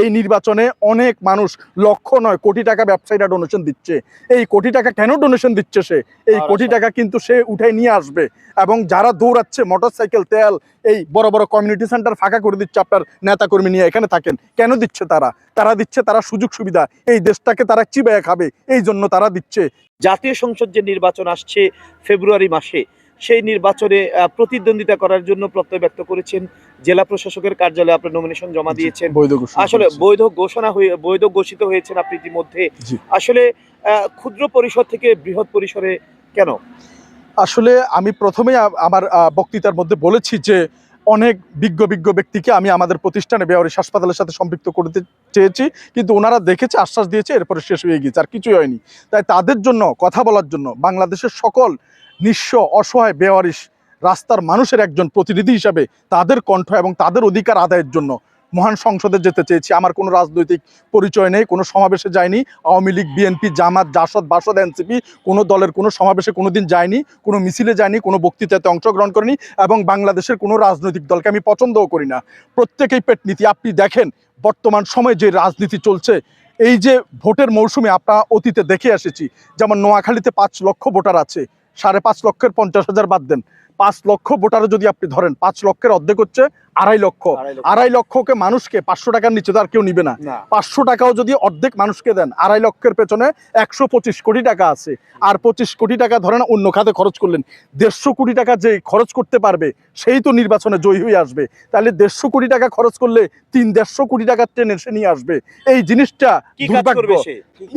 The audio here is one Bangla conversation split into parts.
এই নির্বাচনে অনেক মানুষ লক্ষ নয় কোটি টাকা ব্যবসায়ীরা ডোনেশন দিচ্ছে। এই কোটি টাকা কেন ডোনেশন দিচ্ছে সে? এই কোটি টাকা কিন্তু সে উঠে নিয়ে আসবে। এবং যারা দৌড়াচ্ছে মোটরসাইকেল, তেল, এই বড় বড় কমিউনিটি সেন্টার ফাঁকা করে দিচ্ছে আপনার নেতাকর্মী নিয়ে এখানে থাকেন, কেন দিচ্ছে তারা? তারা দিচ্ছে তারা সুযোগ সুবিধা, এই দেশটাকে তারা চিবায়ে খাবে, এই জন্য তারা দিচ্ছে। জাতীয় সংসদ যে নির্বাচন আসছে ফেব্রুয়ারি মাসে, সেই নির্বাচনে প্রতিদ্বন্দ্বিতা করার জন্য প্রত্যয় ব্যক্ত করেছেন। জেলা প্রশাসকের কার্যালয়ে আপনার নমিনেশন জমা দিয়েছেন, আসলে বৈধ ঘোষিত হয়েছেন আপনি ইতিমধ্যে। আসলে ক্ষুদ্র পরিসর থেকে বৃহৎ পরিসরে কেন? আসলে আমি প্রথমেই আমার বক্তৃতার মধ্যে বলেছি যে অনেক বিজ্ঞ ব্যক্তিকে আমি আমাদের প্রতিষ্ঠানে বেওয়ারিশ হাসপাতালের সাথে সম্পৃক্ত করতে চেয়েছি, কিন্তু ওনারা দেখেছে, আশ্বাস দিয়েছে, এরপরে শেষ হয়ে গিয়েছে, আর কিছুই হয়নি। তাই তাদের জন্য কথা বলার জন্য বাংলাদেশের সকল নিঃস্ব অসহায় বেওয়ারিশ রাস্তার মানুষের একজন প্রতিনিধি হিসাবে তাদের কণ্ঠ এবং তাদের অধিকার আদায়ের জন্য মহান সংসদে যেতে চেয়েছি। আমার কোনো রাজনৈতিক পরিচয় নেই, কোনো সমাবেশে যায়নি। আওয়ামী লীগ, বিএনপি, জামাত, জাসদ, বাসদ, এনসিপি কোনো দলের কোনো সমাবেশে কোনোদিন যায়নি, কোনো মিছিলে যায়নি, কোনো বক্তৃতাতে অংশগ্রহণ করিনি, এবং বাংলাদেশের কোনো রাজনৈতিক দলকে আমি পছন্দও করি না। প্রত্যেকেই পেটনীতি। আপনি দেখেন বর্তমান সময়ে যে রাজনীতি চলছে, এই যে ভোটের মৌসুমে আমরা অতীতে দেখে এসেছি, যেমন নোয়াখালীতে 5 লক্ষ ভোটার আছে, 5.5 লক্ষের 50,000 বাদ দেন, 5 লক্ষ ভোটারে যদি আপনি ধরেন, 5 লক্ষের অর্ধেক হচ্ছে 2.5 লক্ষ। 2.5 লক্ষকে মানুষকে 500 টাকার নিচে তো আর কেউ নিবে না। 500 টাকাও যদি অর্ধেক মানুষকে দেন, 2.5 লক্ষের পেছনে 125 কোটি টাকা আছে। আর 25 কোটি টাকা ধরেন অন্য খাতে খরচ করলেন, 150 কোটি টাকা যে খরচ করতে পারবে সেই তো নির্বাচনে জয়ী হয়ে আসবে। তাহলে 150 কোটি টাকা খরচ করলে 300-150 কোটি টাকা টেনে সে নিয়ে আসবে। এই জিনিসটা দুর্ভাগ্য,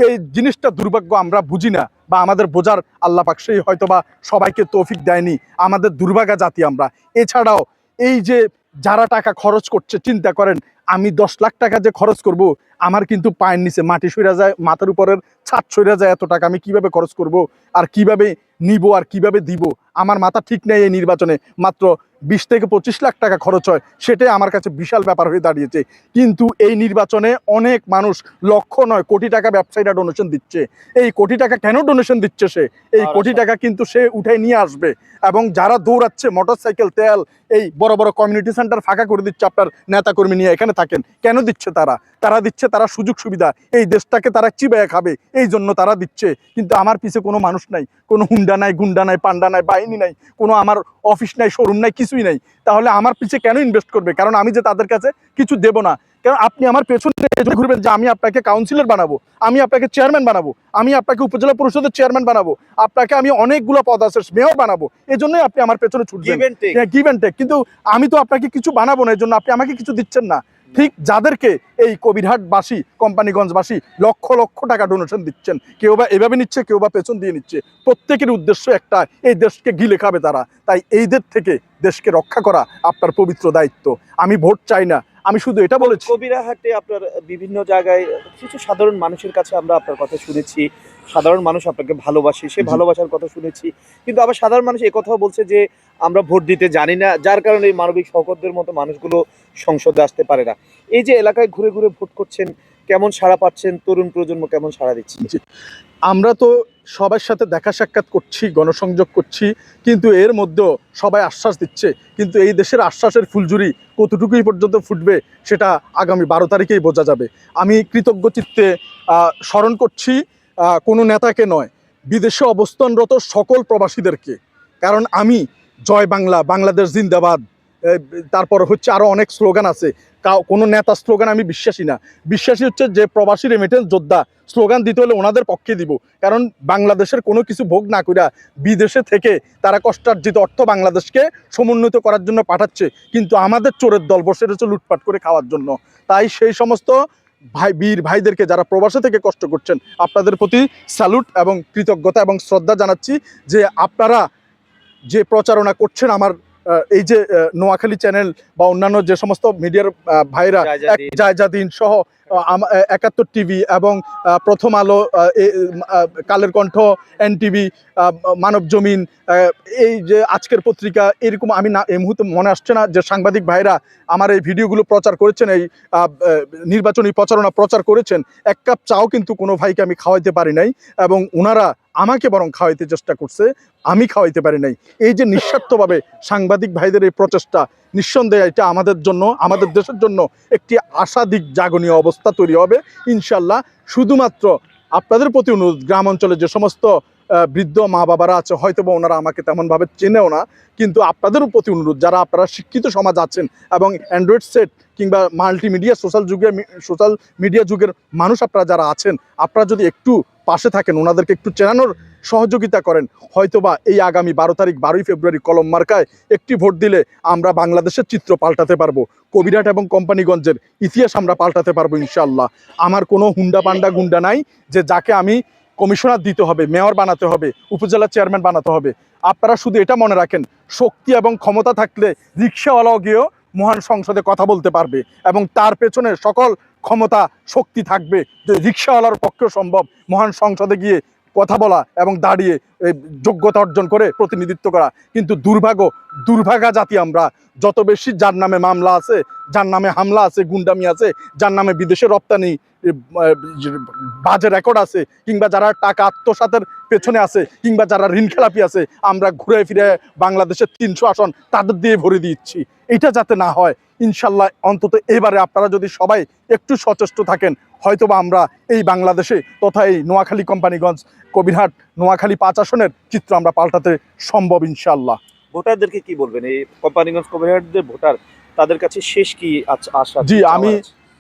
এই জিনিসটা দুর্ভাগ্য আমরা বুঝি না, বা আমাদের বোঝার আল্লাহ পাক সেই হয়তো বা সবাইকে তৌফিক দেয়নি, আমাদের দুর্ভাগা জাতি আমরা। এছাড়াও এই যে যারা টাকা খরচ করছে, চিন্তা করেন আমি 10 লাখ টাকা যে খরচ করব, আমার কিন্তু পায়ের নিচে মাটি সইরা যায়, মাথার উপরের ছাদ সইরা যায়, এত টাকা আমি কিভাবে খরচ করব, আর কিভাবে নিব, আর কিভাবে দিব? আমার মাথা ঠিক নেই। এই নির্বাচনে মাত্র 20 থেকে 25 লাখ টাকা খরচ হয়, সেটাই আমার কাছে বিশাল ব্যাপার হয়ে দাঁড়িয়েছে। কিন্তু এই নির্বাচনে অনেক মানুষ লক্ষ নয় কোটি টাকা ব্যবসায়ীরা ডোনেশন দিচ্ছে। এই কোটি টাকা কেন ডোনেশন দিচ্ছে সে? এই কোটি টাকা কিন্তু সে উঠে নিয়ে আসবে। এবং যারা দৌড়াচ্ছে মোটরসাইকেল, তেল, এই বড় বড় কমিউনিটি সেন্টার ফাঁকা করে দিচ্ছে আপনার নেতাকর্মী নিয়ে এখানে থাকেন, কেন দিচ্ছে তারা? তারা দিচ্ছে তারা সুযোগ সুবিধা, এই দেশটাকে তারা চিবায়ে খাবে, এই জন্য তারা দিচ্ছে। কিন্তু আমার পিছে কোনো মানুষ নাই, কোনো হুন্ডা নাই, গুন্ডা নাই, পান্ডা নাই, বাহিনী নাই, কোনো আমার অফিস নাই, শোরুম নাই, কিছুই নাই। তাহলে আমার পিছে কেন ইনভেস্ট করবে? কারণ আমি যে তাদের কাছে কিছু দেব না। কারণ আপনি আমার পেছনে ঘুরবেন যে আমি আপনাকে কাউন্সিলর বানাবো, আমি আপনাকে চেয়ারম্যান বানাবো, আমি আপনাকে উপজেলা পরিষদের চেয়ারম্যান বানাবো, আপনাকে আমি অনেকগুলো পদ আছে মেয়র বানাবো, এই জন্যই আপনি আমার পেছনে ছুটবেন, গিভ এন্ড টেক। কিন্তু আমি তো আপনাকে কিছু বানাবো না, এই জন্য আপনি আমাকে কিছু দিচ্ছেন না। ঠিক যাদেরকে এই কবিরহাটবাসী, কোম্পানিগঞ্জবাসী লক্ষ লক্ষ টাকা ডোনেশন দিচ্ছেন, কেউ বা এভাবে নিচ্ছে, কেউ বা পেছন দিয়ে নিচ্ছে, প্রত্যেকের উদ্দেশ্য একটা, এই দেশকে গিলে খাবে তারা। তাই এইদের থেকে দেশকে রক্ষা করা আপনার পবিত্র দায়িত্ব। আমি ভোট চাই না, আমি শুধু এটা বলেছি। কবিরহাটে আপনার বিভিন্ন জায়গায় কিছু সাধারণ মানুষের কাছে আমরা আপনার কথা শুনেছি, সাধারণ মানুষ আপনাকে ভালোবাসে, সে ভালোবাসার কথা শুনেছি। কিন্তু আবার সাধারণ মানুষ একথাও বলছে যে আমরা ভোট দিতে জানি না, যার কারণে এই মানবিক শওকতদের মতো মানুষগুলো সংসদে আসতে পারে না। এই যে এলাকায় ঘুরে ঘুরে ভোট করছেন, কেমন সাড়া পাচ্ছেন? তরুণ প্রজন্ম কেমন সাড়া দিচ্ছে? আমরা তো সবার সাথে দেখা সাক্ষাৎ করছি, গণসংযোগ করছি, কিন্তু এর মধ্যেও সবাই আশ্বাস দিচ্ছে। কিন্তু এই দেশের আশ্বাসের ফুলঝুরি কতটুকুই পর্যন্ত ফুটবে সেটা আগামী 12 তারিখেই বোঝা যাবে। আমি কৃতজ্ঞ চিত্তে স্মরণ করছি কোনো নেতাকে নয়, বিদেশে অবস্থানরত সকল প্রবাসীদেরকে। কারণ আমি জয় বাংলা, বাংলাদেশ জিন্দাবাদ, তারপর হচ্ছে আরও অনেক স্লোগান আছে, কোনো নেতা স্লোগান আমি বিশ্বাসী না। বিশ্বাসী হচ্ছে যে প্রবাসী রেমিটেন্স যোদ্ধা, স্লোগান দিতে হলে ওনাদের পক্ষে দিব। কারণ বাংলাদেশের কোনো কিছু ভোগ না কইরা বিদেশে থেকে তারা কষ্টার্জিত অর্থ বাংলাদেশকে সমুন্নত করার জন্য পাঠাচ্ছে, কিন্তু আমাদের চোরের দল বসে রয়েছে লুটপাট করে খাওয়ার জন্য। তাই সেই সমস্ত বীর ভাইদেরকে যারা প্রবাসে থেকে কষ্ট করছেন, আপনাদের প্রতি স্যালুট এবং কৃতজ্ঞতা এবং শ্রদ্ধা জানাচ্ছি যে আপনারা যে প্রচারণা করছেন আমার এই যে নোয়াখালী চ্যানেল বা অন্যান্য যে সমস্ত মিডিয়ার ভাইরা, জায়জাদিন সহ 71 টিভি এবং প্রথম আলো, কালের কণ্ঠ, এনটিভি, মানব জমিন, এই যে আজকের পত্রিকা, এরকম আমি না এই মুহূর্তে মনে আসছে না যে সাংবাদিক ভাইরা আমার এই ভিডিওগুলো প্রচার করেছেন, এই নির্বাচনী প্রচারণা প্রচার করেছেন। এক কাপ চাও কিন্তু কোনো ভাইকে আমি খাওয়াইতে পারি নাই, এবং ওনারা আমাকে বরং খাওয়াইতে চেষ্টা করছে, আমি খাওয়াইতে পারি নাই। এই যে নিঃস্বার্থভাবে সাংবাদিক ভাইদের এই প্রচেষ্টা, নিঃসন্দেহে এটা আমাদের জন্য, আমাদের দেশের জন্য একটি আশাদিক জাগনীয় অবস্থা তৈরি হবে ইনশাল্লাহ। শুধুমাত্র আপনাদের প্রতি অনুরোধ, গ্রাম অঞ্চলে যে সমস্ত বৃদ্ধ মা বাবারা আছে, হয়তো বা ওনারা আমাকে তেমনভাবে চেনেও না, কিন্তু আপনাদেরও প্রতি অনুরোধ, যারা আপনারা শিক্ষিত সমাজ আছেন এবং অ্যান্ড্রয়েড সেট কিংবা মাল্টিমিডিয়া সোশ্যাল মিডিয়া যুগের মানুষ আপনারা যারা আছেন, আপনারা যদি একটু পাশে থাকেন, ওনাদেরকে একটু চেনানোর সহযোগিতা করেন, হয়তোবা এই আগামী 12 তারিখ 12ই ফেব্রুয়ারি কলম মার্কায় একটি ভোট দিলে আমরা বাংলাদেশের চিত্র পাল্টাতে পারবো, কবিরহাট এবং কোম্পানিগঞ্জের ইতিহাস আমরা পাল্টাতে পারবো ইনশাআল্লাহ। আমার কোনো হুন্ডা পান্ডা গুন্ডা নাই যে যাকে আমি কমিশনার দিতে হবে, মেয়র বানাতে হবে, উপজেলা চেয়ারম্যান বানাতে হবে। আপনারা শুধু এটা মনে রাখেন, শক্তি এবং ক্ষমতা থাকলে রিক্সাওয়ালাও গিয়েও মহান সংসদে কথা বলতে পারবে, এবং তার পেছনে সকল ক্ষমতা শক্তি থাকবে যে রিক্সাওয়ালার পক্ষেও সম্ভব মহান সংসদে গিয়ে কথা বলা এবং দাঁড়িয়ে যোগ্যতা অর্জন করে প্রতিনিধিত্ব করা। কিন্তু দুর্ভাগা জাতি আমরা, যত বেশি যার নামে মামলা আছে, যার নামে হামলা আছে, গুন্ডামি আছে, যার নামে বিদেশে রপ্তানি বাজে রেকর্ড আছে, কিংবা যারা টাকা আত্মসাতের পেছনে আছে, কিংবা যারা ঋণ খেলাপি আছে, আমরা ঘুরে ফিরে বাংলাদেশের 300 আসন তাদের দিয়ে ভরে দিচ্ছি। এটা যাতে না হয় ইনশাল্লাহ, অন্তত এবারে আপনারা যদি সবাই একটু সচেষ্ট থাকেন, হয়তোবা আমরা এই বাংলাদেশে তথা এই নোয়াখালী, কোম্পানিগঞ্জ, কবিরহাট, নোয়াখালী 5 আসনের চিত্র আমরা পাল্টাতে সম্ভব ইনশাল্লাহ। ভোটারদেরকে কি বলবেন, এই কোম্পানিগঞ্জ কবিরহাটের ভোটার, তাদের কাছে শেষ কি আশা? জি, আমি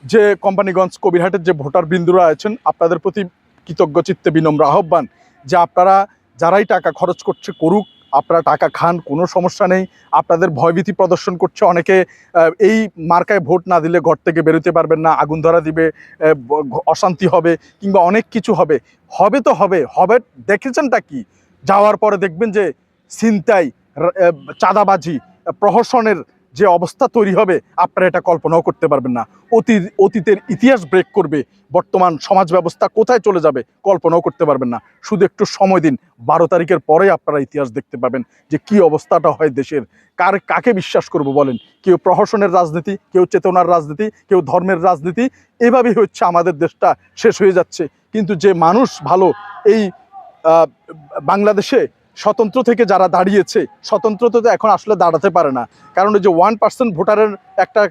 যে কোম্পানিগঞ্জ কবিরহাটের যে ভোটার বিন্দুরা আছেন, আপনাদের প্রতি কৃতজ্ঞ চিত্তে বিনম্র আহ্বান যে আপনারা যারাই টাকা খরচ করছে করুক, আপনারা টাকা খান, কোনো সমস্যা নেই। আপনাদের ভয়ভীতি প্রদর্শন করছে অনেকে, এই মার্কায় ভোট না দিলে ঘর থেকে বেরোতে পারবেন না, আগুন ধরা দিবে, অশান্তি হবে, কিংবা অনেক কিছু হবে। হবে তো হবে, দেখেছেনটা কি? যাওয়ার পরে দেখবেন যে ছিনতাই, চাঁদাবাজি, প্রহসনের যে অবস্থা তৈরি হবে, আপনারা এটা কল্পনাও করতে পারবেন না। অতীতের ইতিহাস ব্রেক করবে, বর্তমান সমাজ ব্যবস্থা কোথায় চলে যাবে কল্পনাও করতে পারবেন না। শুধু একটু সময় দিন, 12 তারিখের পরেই আপনারা ইতিহাস দেখতে পাবেন যে কি অবস্থাটা হয় দেশের। কাকে বিশ্বাস করব বলেন? কেউ প্রহসনের রাজনীতি, কেউ চেতনার রাজনীতি, কেউ ধর্মের রাজনীতি, এভাবেই হচ্ছে আমাদের দেশটা শেষ হয়ে যাচ্ছে। কিন্তু যে মানুষ ভালো, এই বাংলাদেশে স্বতন্ত্র থেকে যারা দাঁড়িয়েছে, স্বতন্ত্র তো এখন আসলে দাঁড়াতে পারে না, কারণ ওই যে 1% ভোটারের একটা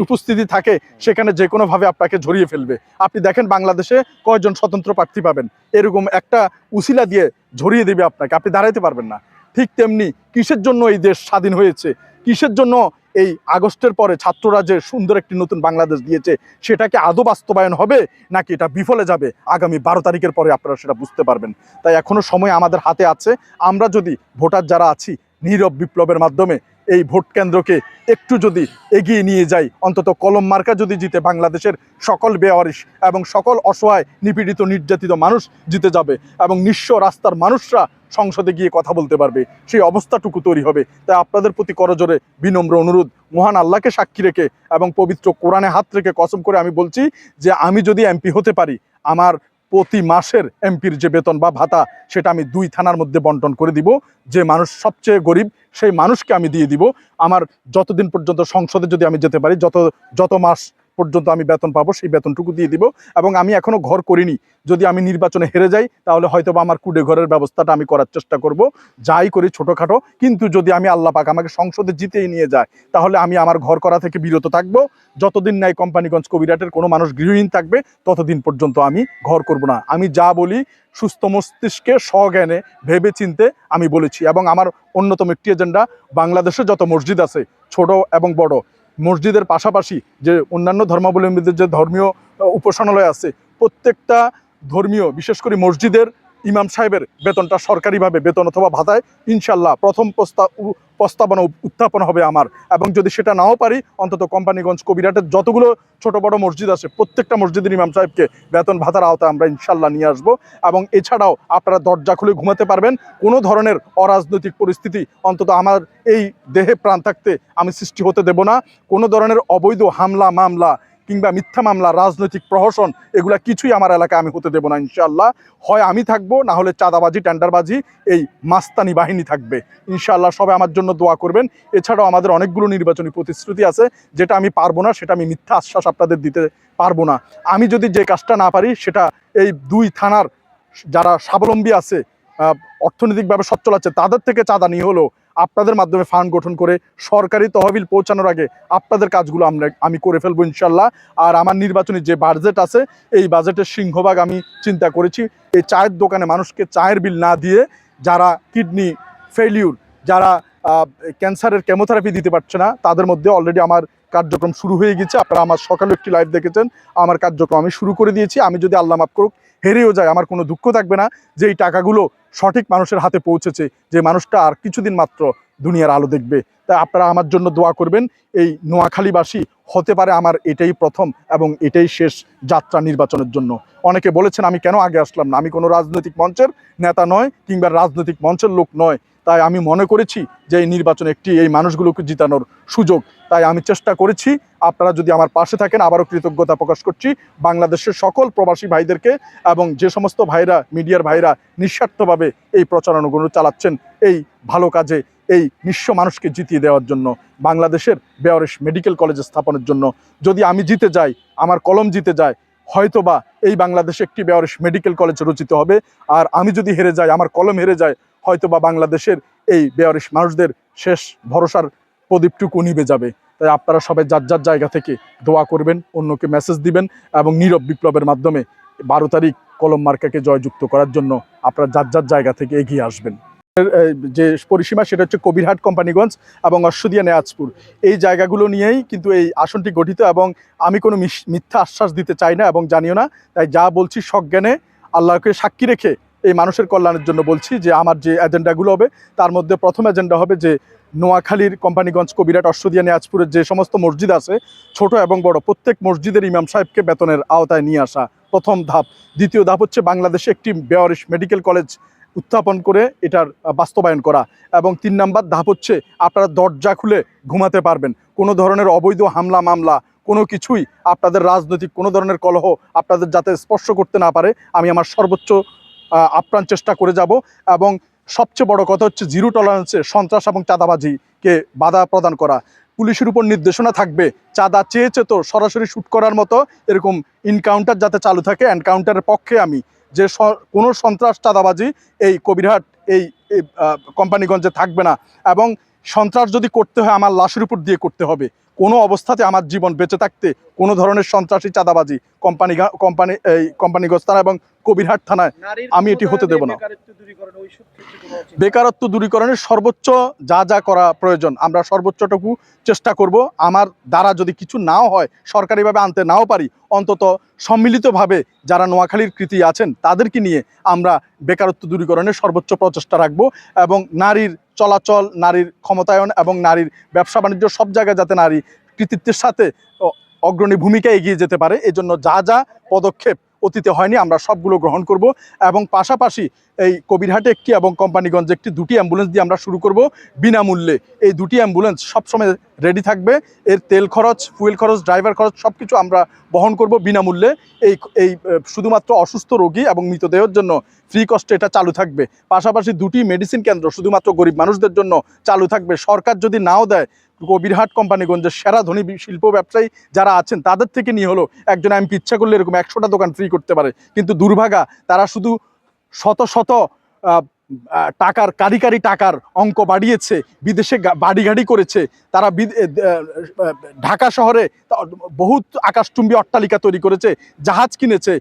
উপস্থিতি থাকে, সেখানে যে কোনোভাবে আপনাকে ঝরিয়ে ফেলবে। আপনি দেখেন বাংলাদেশে কয়জন স্বতন্ত্র প্রার্থী পাবেন, এরকম একটা উসিলা দিয়ে ঝরিয়ে দেবে আপনাকে, আপনি দাঁড়াইতে পারবেন না। ঠিক তেমনি কিসের জন্য এই দেশ স্বাধীন হয়েছে, কিসের জন্য এই আগস্টের পরে ছাত্ররা যে সুন্দর একটি নতুন বাংলাদেশ দিয়েছে, সেটাকে আদৌ বাস্তবায়ন হবে নাকি এটা বিফলে যাবে, আগামী 12 তারিখের পরে আপনারা সেটা বুঝতে পারবেন। তাই এখনো সময় আমাদের হাতে আছে। আমরা যদি ভোটার যারা আছি, নীরব বিপ্লবের মাধ্যমে এই ভোট কেন্দ্রকে একটু যদি এগিয়ে নিয়ে যাই, অন্তত কলম মার্কা যদি জিতে, বাংলাদেশের সকল বেওয়ারিশ এবং সকল অসহায়, নিপীড়িত, নির্যাতিত মানুষ জিতে যাবে, এবং নিঃস্ব রাস্তার মানুষরা সংসদে গিয়ে কথা বলতে পারবে, সেই অবস্থাটুকু তৈরি হবে। তাই আপনাদের প্রতি করজোরে বিনম্র অনুরোধ, মহান আল্লাহকে সাক্ষী রেখে এবং পবিত্র কোরআনে হাত রেখে কসম করে আমি বলছি যে আমি যদি এমপি হতে পারি, আমার প্রতি মাসের এমপির যে বেতন বা ভাতা, সেটা আমি 2 থানার মধ্যে বন্টন করে দিব। যে মানুষ সবচেয়ে গরিব, সেই মানুষকে আমি দিয়ে দিব। আমার যতদিন পর্যন্ত সংসদে যদি আমি যেতে পারি, যত মাস পর্যন্ত আমি বেতন পাবো, সেই বেতনটুকু দিয়ে দিব। এবং আমি এখনো ঘর করিনি, যদি আমি নির্বাচনে হেরে যাই, তাহলে হয়তো বা আমার কুড়ে ঘরের ব্যবস্থাটা আমি করার চেষ্টা করব, যাই করি ছোটোখাটো। কিন্তু যদি আমি আল্লাহ পাক আমাকে সংসদে জিতেই নিয়ে যায়, তাহলে আমি আমার ঘর করা থেকে বিরত থাকবো। যতদিন নাই কোম্পানিগঞ্জ কবিরহাটের কোনো মানুষ গৃহহীন থাকবে, ততদিন পর্যন্ত আমি ঘর করব না। আমি যা বলি সুস্থ মস্তিষ্কে, সজ্ঞানে, ভেবে চিনতে আমি বলেছি। এবং আমার অন্যতম একটি এজেন্ডা, বাংলাদেশে যত মসজিদ আছে, ছোট এবং বড়, মসজিদের পাশাপাশি যে অন্যান্য ধর্মাবলম্বীদের যে ধর্মীয় উপাসনালয় আছে, প্রত্যেকটা ধর্মীয়, বিশেষ করে মসজিদের ইমাম সাহেবের বেতনটা সরকারিভাবে, বেতন অথবা ভাতায় ইনশাল্লাহ প্রথম প্রস্তাবনা উত্থাপন হবে আমার। এবং যদি সেটা নাও পারি, অন্তত কোম্পানিগঞ্জ কবিরহাটের যতগুলো ছোট বড় মসজিদ আছে, প্রত্যেকটা মসজিদের ইমাম সাহেবকে বেতন ভাতার আওতায় আমরা ইনশাল্লাহ নিয়ে আসবো। এবং এছাড়াও আপনারা দরজা খুলে ঘুমাতে পারবেন, কোনো ধরনের অরাজনৈতিক পরিস্থিতি অন্তত আমার এই দেহে প্রাণ থাকতে আমি সৃষ্টি হতে দেব না। কোনো ধরনের অবৈধ হামলা, মামলা কিংবা মিথ্যা মামলা, রাজনৈতিক প্রহসন, এগুলা কিছুই আমার এলাকায় আমি হতে দেবো না ইনশাআল্লাহ। হয় আমি থাকবো, না হলে চাঁদাবাজি, টেন্ডারবাজি, এই মাস্তানি বাহিনী থাকবে ইনশাআল্লাহ। সবাই আমার জন্য দোয়া করবেন। এছাড়াও আমাদের অনেকগুলো নির্বাচনী প্রতিশ্রুতি আছে, যেটা আমি পারবো না, সেটা আমি মিথ্যা আশ্বাস আপনাদের দিতে পারবো না। আমি যদি যে কাজটা না পারি, সেটা এই 2 থানার যারা স্বাবলম্বী আছে, অর্থনৈতিকভাবে সচ্ছল আছে, তাদের থেকে চাঁদা নিয়ে হলেও আপনাদের মাধ্যমে ফান্ড গঠন করে সরকারি তহবিল পৌঁছানোর আগে আপনাদের কাজগুলো আমি করে ফেলবো ইনশাল্লাহ। আর আমার নির্বাচনী যে বাজেট আছে, এই বাজেটের সিংহভাগ আমি চিন্তা করেছি এই চায়ের দোকানে মানুষকে চায়ের বিল না দিয়ে, যারা কিডনি ফেলিউর, যারা ক্যান্সারের কেমোথেরাপি দিতে পারছে না, তাদের মধ্যে অলরেডি আমার কার্যক্রম শুরু হয়ে গেছে। আপনারা আমার সকালে একটি লাইভ দেখেছেন, আমার কার্যক্রম আমি শুরু করে দিয়েছি। আমি যদি আল্লাহ মাফ করুক হেরেও যায়, আমার কোনো দুঃখ থাকবে না যে এই টাকাগুলো সঠিক মানুষের হাতে পৌঁছেছে, যে মানুষটা আর কিছুদিন মাত্র দুনিয়ার আলো দেখবে। তাই আপনারা আমার জন্য দোয়া করবেন। এই নোয়াখালীবাসী হতে পারে আমার এটাই প্রথম এবং এটাই শেষ যাত্রা নির্বাচনের জন্য। অনেকে বলেছেন আমি কেন আগে আসলাম না, আমি কোনো রাজনৈতিক মঞ্চের নেতা নয় কিংবা রাজনৈতিক মঞ্চের লোক নয়। তাই আমি মনে করেছি যে এই নির্বাচন একটি এই মানুষগুলোকে জিতানোর সুযোগ। তাই আমি চেষ্টা করেছি, আপনারা যদি আমার পাশে থাকেন আবারও কৃতজ্ঞতা প্রকাশ করছি বাংলাদেশের সকল প্রবাসী ভাইদেরকে এবং যে সমস্ত ভাইরা, মিডিয়ার ভাইরা নিঃস্বার্থভাবে এই প্রচারণাগুলো চালাচ্ছেন এই ভালো কাজে, এই নিঃস্ব মানুষকে জিতিয়ে দেওয়ার জন্য, বাংলাদেশের বেয়ারিশ মেডিকেল কলেজ স্থাপনের জন্য। যদি আমি জিতে যাই, আমার কলম জিতে যায়, হয়তোবা এই বাংলাদেশে একটি বেয়ারিশ মেডিকেল কলেজ রচিত হবে। আর আমি যদি হেরে যাই, আমার কলম হেরে যায়, হয়তোবা বাংলাদেশের এই বেয়ারিশ মানুষদের শেষ ভরসার প্রদীপটুকু নিভে যাবে। তাই আপনারা সবাই যার যার জায়গা থেকে দোয়া করবেন, অন্যকে মেসেজ দিবেন এবং নীরব বিপ্লবের মাধ্যমে 12 তারিখ কলম মার্কাকে জয়যুক্ত করার জন্য আপনারা যার যার জায়গা থেকে এগিয়ে আসবেন। যে পরিসীমা সেটা হচ্ছে কবিরহাট, কোম্পানিগঞ্জ এবং অশ্বদিয়া, নেয়াজপুর, এই জায়গাগুলো নিয়েই কিন্তু এই আসনটি গঠিত। এবং আমি কোনো মিথ্যা আশ্বাস দিতে চাই না এবং জানিও না। তাই যা বলছি সজ্ঞানে আল্লাহকে সাক্ষী রেখে এই মানুষের কল্যাণের জন্য বলছি যে আমার যে এজেন্ডাগুলো হবে তার মধ্যে প্রথম এজেন্ডা হবে যে নোয়াখালীর, কোম্পানিগঞ্জ, কবিরহাট, অশ্বদিয়া, নেয়াজপুরের যে সমস্ত মসজিদ আছে ছোট এবং বড়, প্রত্যেক মসজিদের ইমাম সাহেবকে বেতনের আওতায় নিয়ে আসা প্রথম ধাপ। দ্বিতীয় ধাপ হচ্ছে বাংলাদেশে একটি বেয়ারিশ মেডিকেল কলেজ উত্থাপন করে এটার বাস্তবায়ন করা। এবং 3 নাম্বার ধাপ হচ্ছে আপনারা দরজা খুলে ঘুমাতে পারবেন। কোনো ধরনের অবৈধ হামলা মামলা কোনো কিছুই, আপনাদের রাজনৈতিক কোনো ধরনের কলহ আপনাদের যাতে স্পর্শ করতে না পারে, আমি আমার সর্বোচ্চ আপ্রাণ চেষ্টা করে যাব। এবং সবচেয়ে বড় কথা হচ্ছে জিরো টলারেন্সে সন্ত্রাস এবং চাঁদাবাজিকে বাধা প্রদান করা। পুলিশের উপর নির্দেশনা থাকবে, চাঁদা চেয়েছে তো সরাসরি শ্যুট করার মতো এরকম এনকাউন্টার যাতে চালু থাকে। এনকাউন্টারের পক্ষে আমি, যে কোনো সন্ত্রাস চাঁদাবাজি এই কবিরহাট, এই কোম্পানিগঞ্জে থাকবে না। এবং সন্ত্রাস যদি করতে হয় আমার লাশের উপর দিয়ে করতে হবে। কোনো অবস্থাতে আমার জীবন বেঁচে থাকতে কোনো ধরনের সন্ত্রাসী চাঁদাবাজি কোম্পানিগঞ্জ থানা এবং কবিরহাট থানায় আমি এটি হতে দেব না। বেকারত্ব দূরীকরণের সর্বোচ্চ যা যা করা প্রয়োজন আমরা সর্বোচ্চটুকু চেষ্টা করব। আমার দ্বারা যদি কিছু নাও হয়, সরকারিভাবে আনতে নাও পারি, অন্তত সম্মিলিতভাবে যারা নোয়াখালীর কৃতি আছেন তাদেরকে নিয়ে আমরা বেকারত্ব দূরীকরণের সর্বোচ্চ প্রচেষ্টা রাখব। এবং নারীর চলাচল, নারীর ক্ষমতায়ন এবং নারীর ব্যবসা বাণিজ্য সব জায়গায় যাতে নারী কৃতিত্বের সাথে অগ্রণী ভূমিকা এগিয়ে যেতে পারে, এজন্য যা যা পদক্ষেপ অতীতে হয়নি আমরা সবগুলো গ্রহণ করব। এবং পাশাপাশি এই কবিরহাটে একটি এবং কোম্পানিগঞ্জে একটি, 2টি অ্যাম্বুলেন্স দিয়ে আমরা শুরু করব বিনামূল্যে। এই 2টি অ্যাম্বুলেন্স সবসময় রেডি থাকবে। এর তেল খরচ, ফুয়েল খরচ, ড্রাইভার খরচ সব কিছু আমরা বহন করব বিনামূল্যে। এই শুধুমাত্র অসুস্থ রোগী এবং মৃতদেহের জন্য ফ্রি কস্টে এটা চালু থাকবে। পাশাপাশি 2টি মেডিসিন কেন্দ্র শুধুমাত্র গরিব মানুষদের জন্য চালু থাকবে। সরকার যদি নাও দেয়, কবিরহাট, কোম্পানিগঞ্জের সেরা ধনী শিল্প ব্যবসায়ী যারা আছেন তাদের থেকে নিয়ে হলো একজন এমপি ইচ্ছা করলে এরকম 100টা দোকান ফ্রি করতে পারে। কিন্তু দুর্ভাগা তারা শুধু শত শত টাকার কারি টাকার অঙ্ক বাড়িয়েছে, বিদেশে বাড়ি গাড়ি করেছে, তারা ঢাকা শহরে বহুত আকাশচুম্বী অট্টালিকা তৈরি করেছে, জাহাজ কিনেছে,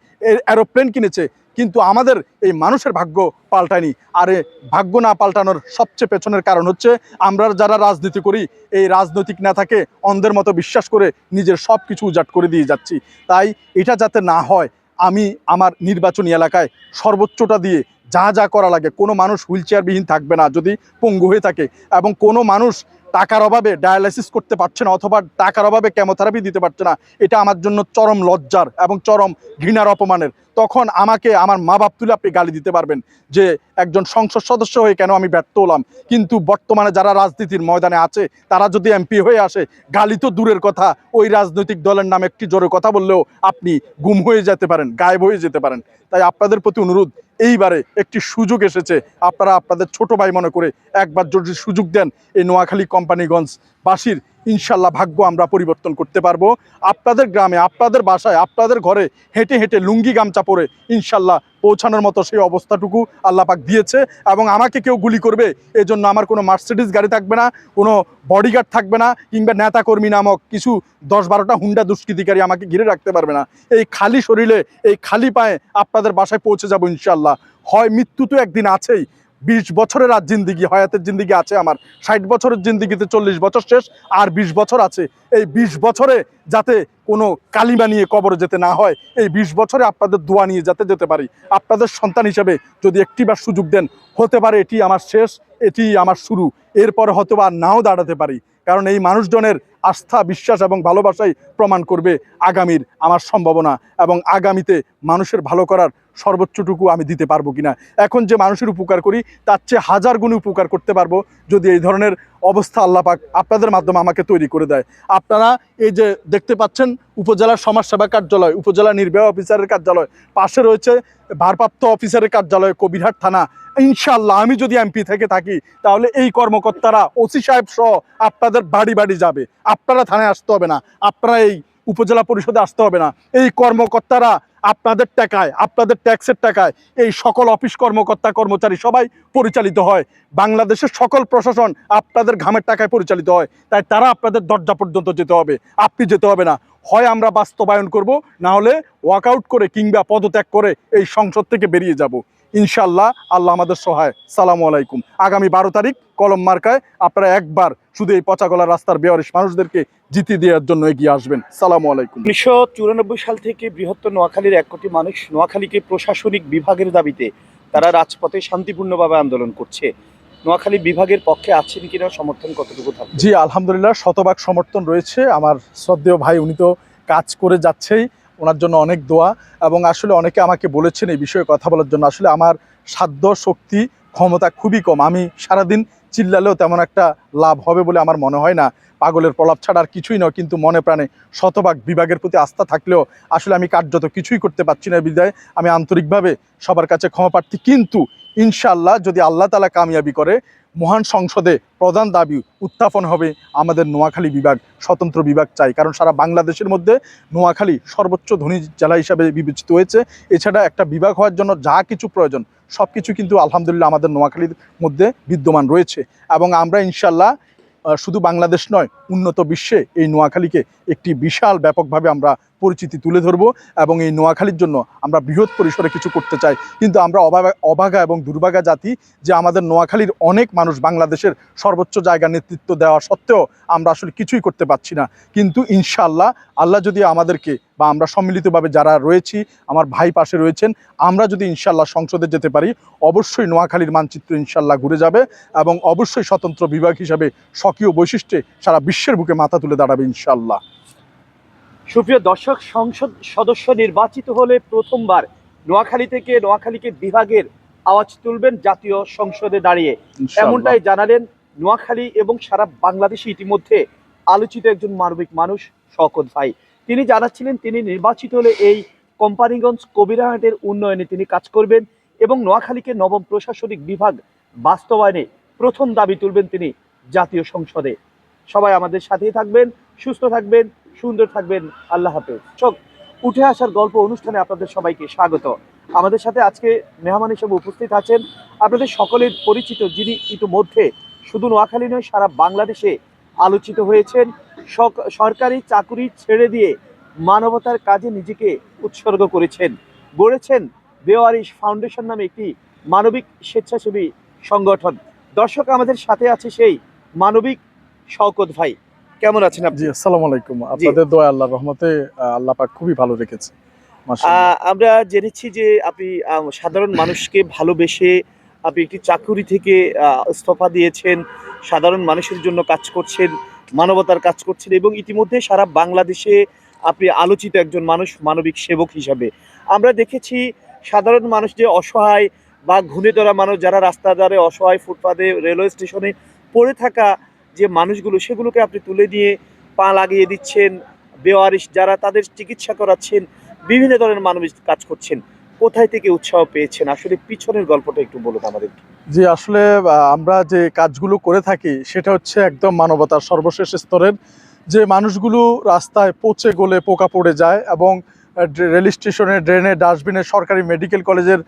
এরোপ্লেন কিনেছে, কিন্তু আমাদের এই মানুষের ভাগ্য পাল্টায়নি। আর ভাগ্য না পাল্টানোর সবচেয়ে পেছনের কারণ হচ্ছে আমরা যারা রাজনীতি করি এই রাজনৈতিক নেতাকে অন্ধের মতো বিশ্বাস করে নিজের সব কিছু উজাট করে দিয়ে যাচ্ছি। তাই এটা যাতে না হয়, আমি আমার নির্বাচনী এলাকায় সর্বোচ্চটা দিয়ে যা যা করা লাগে, কোনো মানুষ হুইলচেয়ারবিহীন থাকবে না যদি পঙ্গু হয়ে থাকে, এবং কোনো মানুষ টাকার অভাবে ডায়ালাইসিস করতে পারছে না অথবা টাকার অভাবে কেমোথেরাপি দিতে পারছে না, এটা আমার জন্য চরম লজ্জার এবং চরম ঘৃণার অপমানের। তখন আমাকে আমার মা বাপ তুলে আপনি গালি দিতে পারবেন যে একজন সংসদ সদস্য হয়ে কেন আমি ব্যর্থ হলাম। কিন্তু বর্তমানে যারা রাজনীতির ময়দানে আছে তারা যদি এমপি হয়ে আসে, গালি তো দূরের কথা, ওই রাজনৈতিক দলের নামে একটি জোরে কথা বললেও আপনি গুম হয়ে যেতে পারেন, গায়েব হয়ে যেতে পারেন। তাই আপনাদের প্রতি অনুরোধ, এইবারে একটি সুযোগ এসেছে, আপনারা আপনাদের ছোট ভাই মনে করে একবার যদি সুযোগ দেন এই নোয়াখালী কোম্পানিগঞ্জ বাসীর ইনশাল্লাহ ভাগ্য আমরা পরিবর্তন করতে পারবো। আপনাদের গ্রামে, আপনাদের বাসায়, আপনাদের ঘরে হেঁটে হেঁটে লুঙ্গি গামছা পরে ইনশাল্লাহ পৌঁছানোর মতো সেই অবস্থাটুকু আল্লাহ পাক দিয়েছে। এবং আমাকে কেউ গুলি করবে এজন্য আমার কোনো মার্সিডিজ গাড়ি থাকবে না, কোনো বডিগার্ড থাকবে না, কিংবা নেতাকর্মী নামক কিছু 10-12টা হুন্ডা দুষ্কৃতিকারী আমাকে ঘিরে রাখতে পারবে না। এই খালি শরীরে, এই খালি পায়ে আপনাদের বাসায় পৌঁছে যাবো ইনশাল্লাহ। হয় মৃত্যু তো একদিন আছেই, 20 বছরের আর জিন্দিগি, হায়াতের জিন্দিগি আছে আমার, 60 বছরের জিন্দিগিতে 40 বছর শেষ, আর 20 বছর আছে। এই 20 বছরে যাতে কোনো কালিমা নিয়ে কবরে যেতে না হয়, এই 20 বছরে আপনাদের দোয়া নিয়ে যাতে যেতে পারি। আপনাদের সন্তান হিসেবে যদি একটিবার সুযোগ দেন, হতে পারে এটি আমার শেষ, এটি আমার শুরু, এরপরে হয়তো আর নাও দাঁড়াতে পারি। কারণ এই মানুষজনের আস্থা, বিশ্বাস এবং ভালোবাসাই প্রমাণ করবে আগামীর আমার সম্ভাবনা, এবং আগামীতে মানুষের ভালো করার সর্বোচ্চটুকু আমি দিতে পারবো কিনা। এখন যে মানুষের উপকার করি তার চেয়ে 1000 গুণে উপকার করতে পারবো যদি এই ধরনের অবস্থা আল্লাহ পাক আপনাদের মাধ্যমে আমাকে তৈরি করে দেয়। আপনারা এই যে দেখতে পাচ্ছেন উপজেলার সমাজসেবা কার্যালয়, উপজেলা নির্বাহী অফিসারের কার্যালয়, পাশে রয়েছে ভারপ্রাপ্ত অফিসারের কার্যালয়, কবিরহাট থানা। ইনশাল্লাহ আমি যদি এমপি থেকে থাকি তাহলে এই কর্মকর্তারা ওসি সাহেব সহ আপনাদের বাড়ি বাড়ি যাবে। আপনারা থানায় আসতে হবে না, আপনারা এই উপজেলা পরিষদে আসতে হবে না। এই কর্মকর্তারা আপনাদের টাকায়, আপনাদের ট্যাক্সের টাকায় এই সকল অফিস কর্মকর্তা কর্মচারী সবাই পরিচালিত হয়। বাংলাদেশের সকল প্রশাসন আপনাদের ঘামের টাকায় পরিচালিত হয়। তাই তারা আপনাদের দরজা পর্যন্ত যেতে হবে, আপনি যেতে হবে না। হয় আমরা বাস্তবায়ন করব, না হলে ওয়াকআউট করে কিংবা পদত্যাগ করে এই সংসদ থেকে বেরিয়ে যাব ইনশাল্লাহ। আল্লাহ আমাদের সহায়। সালামু আলাইকুম। আগামী 12 তারিখ কলম মার্কায় আপনারা একবার শুধু এই পচাগলা রাস্তার বেওয়ারিশ মানুষদেরকে জিতিয়ে দেওয়ার জন্য এগিয়ে আসবেন। সালামু আলাইকুম। 1994 সাল থেকে বৃহত্তর নোয়াখালীর 1 কোটি মানুষ নোয়াখালীকে প্রশাসনিক বিভাগের দাবিতে তারা রাজপথে শান্তিপূর্ণভাবে আন্দোলন করছে। নোয়াখালী বিভাগের পক্ষে আছেন কিনা, সমর্থন কতটুকু থাকবে? জি আলহামদুলিল্লাহ, শতভাগ সমর্থন রয়েছে। আমার শ্রদ্ধেয় ভাই, উনি তো কাজ করে যাচ্ছেই, ওনার জন্য অনেক দোয়া। এবং আসলে অনেকে আমাকে বলেছেন এই বিষয়ে কথা বলার জন্য। আসলে আমার সাধ্য, শক্তি, ক্ষমতা খুবই কম। আমি সারাদিন চিল্লালেও তেমন একটা লাভ হবে বলে আমার মনে হয় না। পাগলের প্রলাপ ছাড়া আর কিছুই নয়। কিন্তু মনে প্রাণে শতভাগ বিভাগের প্রতি আস্থা থাকলেও আসলে আমি কার্যত কিছুই করতে পারছি না। বিদায় আমি আন্তরিকভাবে সবার কাছে ক্ষমা প্রার্থী। কিন্তু ইনশাআল্লাহ যদি আল্লাহ তাআলা কামিয়াবি করে, মহান সংসদে প্রধান দাবি উত্থাপন হবে আমাদের নোয়াখালী বিভাগ, স্বতন্ত্র বিভাগ চাই। কারণ সারা বাংলাদেশের মধ্যে নোয়াখালী সর্বোচ্চ ধনী জেলা হিসাবে বিবেচিত হয়েছে। এছাড়া একটা বিভাগ হওয়ার জন্য যা কিছু প্রয়োজন সব কিছু কিন্তু আলহামদুলিল্লাহ আমাদের নোয়াখালীর মধ্যে বিদ্যমান রয়েছে। এবং আমরা ইনশাল্লাহ শুধু বাংলাদেশ নয়, উন্নত বিশ্বে এই নোয়াখালীকে একটি বিশাল ব্যাপকভাবে আমরা পরিচিতি তুলে ধরব। এবং এই নোয়াখালীর জন্য আমরা বৃহৎ পরিসরে কিছু করতে চাই। কিন্তু আমরা অভাগা এবং দুর্ভাগা জাতি যে আমাদের নোয়াখালীর অনেক মানুষ বাংলাদেশের সর্বোচ্চ জায়গা নেতৃত্ব দেওয়া সত্ত্বেও আমরা আসলে কিছুই করতে পারছি না। কিন্তু ইনশাআল্লাহ আল্লাহ যদি আমাদেরকে, বা আমরা সম্মিলিতভাবে যারা রয়েছি, আমার ভাই পাশে রয়েছেন, আমরা যদি ইনশাআল্লাহ সংসদে যেতে পারি, অবশ্যই নোয়াখালীর মানচিত্র ইনশাআল্লাহ ঘুরে যাবে এবং অবশ্যই স্বতন্ত্র বিভাগ হিসাবে স্বকীয় বৈশিষ্ট্যে সারা বিশ্বের বুকে মাথা তুলে দাঁড়াবে ইনশাআল্লাহ। সুপ্রিয় দর্শক, সংসদ সদস্য নির্বাচিত হলে প্রথমবার নোয়াখালী থেকে নোয়াখালীকে বিভাগের আওয়াজ তুলবেন জাতীয় সংসদে দাঁড়িয়ে, এমনটাই জানালেন নোয়াখালী এবং সারা বাংলাদেশে ইতিমধ্যে আলোচিত একজন মানবিক মানুষ শওকত ভাই। তিনি জানাচ্ছিলেন তিনি নির্বাচিত হলে এই কোম্পানিগঞ্জ কবিরহাটের উন্নয়নে তিনি কাজ করবেন এবং নোয়াখালীকে নবম প্রশাসনিক বিভাগ বাস্তবায়নে প্রথম দাবি তুলবেন তিনি জাতীয় সংসদে। সবাই আমাদের সাথেই থাকবেন, সুস্থ থাকবেন, সুন্দর থাকবেন। আল্লাহ হাফেজ। উঠে আসার গল্প অনুষ্ঠানে আপনাদের সবাইকে স্বাগত। আমাদের সাথে আজকে মেহমান হিসেবে উপস্থিত আছেন আপনাদের সকলের পরিচিত, যিনি ইতিমধ্যে শুধু নোয়াখালী নয় সারা বাংলাদেশে আলোচিত হয়েছেন। সরকারি চাকুরি ছেড়ে দিয়ে মানবতার কাজে নিজেকে উৎসর্গ করেছেন, গড়েছেন বেওয়ারিশ ফাউন্ডেশন নামে একটি মানবিক স্বেচ্ছাসেবী সংগঠন। দর্শক, আমাদের সাথে আছে সেই মানবিক শওকত ভাই। কেমন আছেন আপনি? জি আসসালামু আলাইকুম। আপনাদের দোয়া, আল্লাহর রহমতে আল্লাহ পাক খুবই ভালো রেখেছে। আমরা জেনেছি যে আপনি সাধারণ মানুষকে ভালোবেসে আপনি একটি চাকুরি থেকে ইস্তফা দিয়েছেন, সাধারণ মানুষের জন্য কাজ করছেন, মানবতার কাজ করছেন এবং ইতিমধ্যে সারা বাংলাদেশে আপনি আলোচিত একজন মানুষ মানবিক সেবক হিসাবে। আমরা দেখেছি সাধারণ মানুষ যে অসহায় বা ঘুণে ধরা মানুষ, যারা রাস্তার ধারে অসহায়, ফুটপাতে, রেলওয়ে স্টেশনে পড়ে থাকা যে মানুষগুলো, সেগুলোকে আপনি তুলে নিয়ে পা লাগিয়ে দিচ্ছেন, বেওয়ারিশ যারা তাদের চিকিৎসা করাচ্ছেন, বিভিন্ন ধরনের মানবিক কাজ করছেন। কোথায় থেকে উৎসাহ পেয়েছেন? আসলে পিছনের গল্পটা একটু বলুন আমাদেরকে। জি, আসলে আমরা যে কাজগুলো করে থাকি সেটা হচ্ছে একদম মানবতার সর্বশেষ স্তরের। যে মানুষগুলো রাস্তায় পচে গলে পোকা পড়ে যায় এবং রেল স্টেশনে, ড্রেনে, ডাস্টবিনে, সরকারি মেডিকেল কলেজের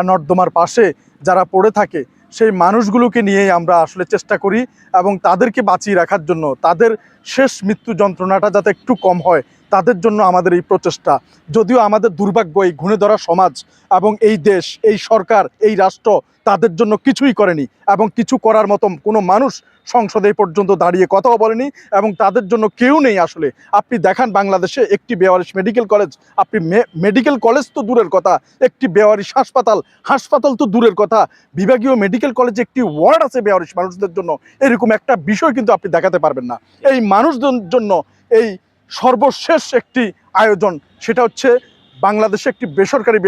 নর্দমার পাশে যারা পড়ে থাকে, সেই মানুষগুলোকে নিয়েই আমরা আসলে চেষ্টা করি এবং তাদেরকে বাঁচিয়ে রাখার জন্য, তাদের শেষ মৃত্যু যন্ত্রণাটা যাতে একটু কম হয়, তাদের জন্য আমাদের এই প্রচেষ্টা। যদিও আমাদের দুর্ভাগ্য, এই ঘুণে ধরা সমাজ এবং এই দেশ, এই সরকার, এই রাষ্ট্র তাদের জন্য কিছুই করেনি এবং কিছু করার মতো কোনো মানুষ সংসদে এই পর্যন্ত দাঁড়িয়ে কথাও বলেনি এবং তাদের জন্য কেউ নেই আসলে। আপনি দেখান বাংলাদেশে একটি বেওয়ারিশ মেডিকেল কলেজ, আপনি মেডিকেল কলেজ তো দূরের কথা, একটি বেওয়ারিশ হাসপাতাল, হাসপাতাল তো দূরের কথা, বিভাগীয় মেডিকেল কলেজে একটি ওয়ার্ড আছে বেওয়ারিশ মানুষদের জন্য, এরকম একটা বিষয় কিন্তু আপনি দেখাতে পারবেন না। এই মানুষদের জন্য এই সর্বশেষ একটি আয়োজন, সেটা হচ্ছে বাংলাদেশে একটি বেসরকারি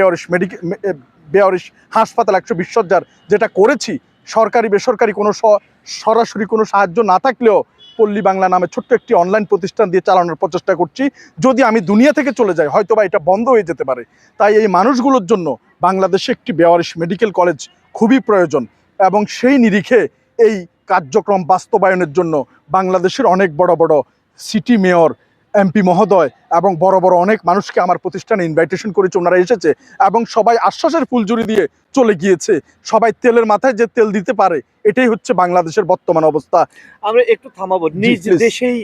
বেওয়ারিশ হাসপাতাল 120 শয্যার যেটা করেছি। সরকারি বেসরকারি কোনো সরাসরি কোনো সাহায্য না থাকলেও পল্লী বাংলা নামে ছোট্ট একটি অনলাইন প্রতিষ্ঠান দিয়ে চালানোর প্রচেষ্টা করছি। যদি আমি দুনিয়া থেকে চলে যাই হয়তোবা এটা বন্ধ হয়ে যেতে পারে। তাই এই মানুষগুলোর জন্য বাংলাদেশে একটি বেওয়ারিশ মেডিকেল কলেজ খুবই প্রয়োজন এবং সেই নিরিখে এই কার্যক্রম বাস্তবায়নের জন্য বাংলাদেশের অনেক বড় বড় সিটি মেয়র, এমপি মহোদয় এবং বড় বড় অনেক মানুষকে আমার প্রতিষ্ঠানে ইনভাইটেশন করেছে, ওনারা এসেছে এবং সবাই আশ্বাসের ফুলঝুরি দিয়ে চলে গিয়েছে। সবাই তেলের মাথায় যে তেল দিতে পারে, এটাই হচ্ছে বাংলাদেশের বর্তমান অবস্থা। আমরা একটু থামাবো। নিজ প্লিজ। দেশেই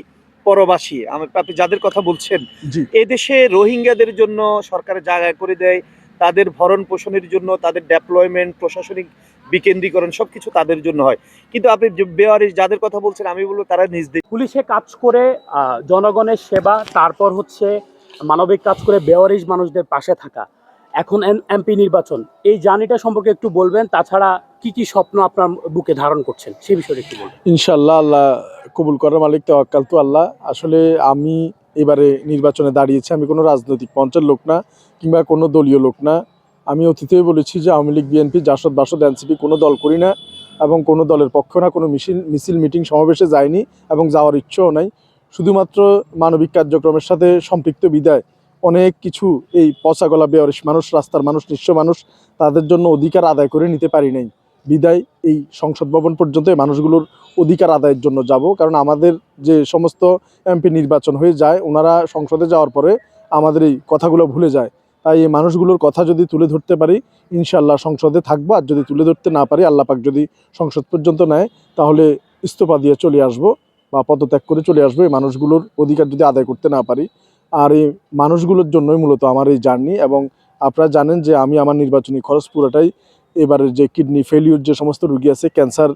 পরবাসী আপনি যাদের কথা বলছেন, জি, এদেশে রোহিঙ্গাদের জন্য সরকারের জায়গা করে দেয়, তাদের ভরণ পোষণের জন্য, তাদের ডেপ্লয়মেন্ট, প্রশাসনিক বিকেন্দ্রীকরণ সবকিছু তাদের জন্য হয়। কিন্তু আপনি যে বেওয়ারিশ যাদের কথা বলছেন, আমি বলবো তারা নিজ দেশে পুলিশে কাজ করে জনগণের সেবা, তারপর হচ্ছে মানবিক কাজ করে বেওয়ারিশ মানুষদের পাশে থাকা। এখন এমপি নির্বাচন, এই জার্নিটা সম্পর্কে একটু বলবেন। তাছাড়া কি কি স্বপ্ন আপনার বুকে ধারণ করছেন সেই বিষয়ে একটু বলবেন। ইনশাল্লাহ আল্লাহ কবুল করার মালিক তাওয়াক্কাল তু আল্লাহ। আসলে আমি এবারে নির্বাচনে দাঁড়িয়েছি, আমি কোনো রাজনৈতিক মঞ্চের লোক না কিংবা কোনো দলীয় লোক না। আমি অতীতেই বলেছি যে আওয়ামী লীগ, বিএনপি, জাসদ, বাসদ, এনসিপি কোনো দল করি না এবং কোনো দলের পক্ষ না, কোনো মিছিল মিটিং সমাবেশে যায়নি এবং যাওয়ার ইচ্ছেও নাই। শুধুমাত্র মানবিক কার্যক্রমের সাথে সম্পৃক্ত বিদায় অনেক কিছু এই পচাগলা বেওয়ারিশ মানুষ, রাস্তার মানুষ, নিঃস্ব মানুষ, তাদের জন্য অধিকার আদায় করে নিতে পারি নাই বিদায় এই সংসদ ভবন পর্যন্ত এই মানুষগুলোর অধিকার আদায়ের জন্য যাব। কারণ আমাদের যে সমস্ত এমপি নির্বাচন হয়ে যায়, ওনারা সংসদে যাওয়ার পরে আমাদের এই কথাগুলো ভুলে যায়। তাই এই মানুষগুলোর কথা যদি তুলে ধরতে পারি ইনশাল্লাহ সংসদে থাকবো, আর যদি তুলে ধরতে না পারি, আল্লাহ পাক যদি সংসদ পর্যন্ত নেয়, তাহলে ইস্তফা দিয়ে চলে আসব বা পদত্যাগ করে চলে আসবো এই মানুষগুলোর অধিকার যদি আদায় করতে না পারি। আর এই মানুষগুলোর জন্যই মূলত আমার এই জার্নি। এবং আপনারা জানেন যে আমি আমার নির্বাচনী খরচ পুরোটাই এবারের যে কিডনি ফেলিওর যে সমস্ত রুগী আছে, ক্যান্সার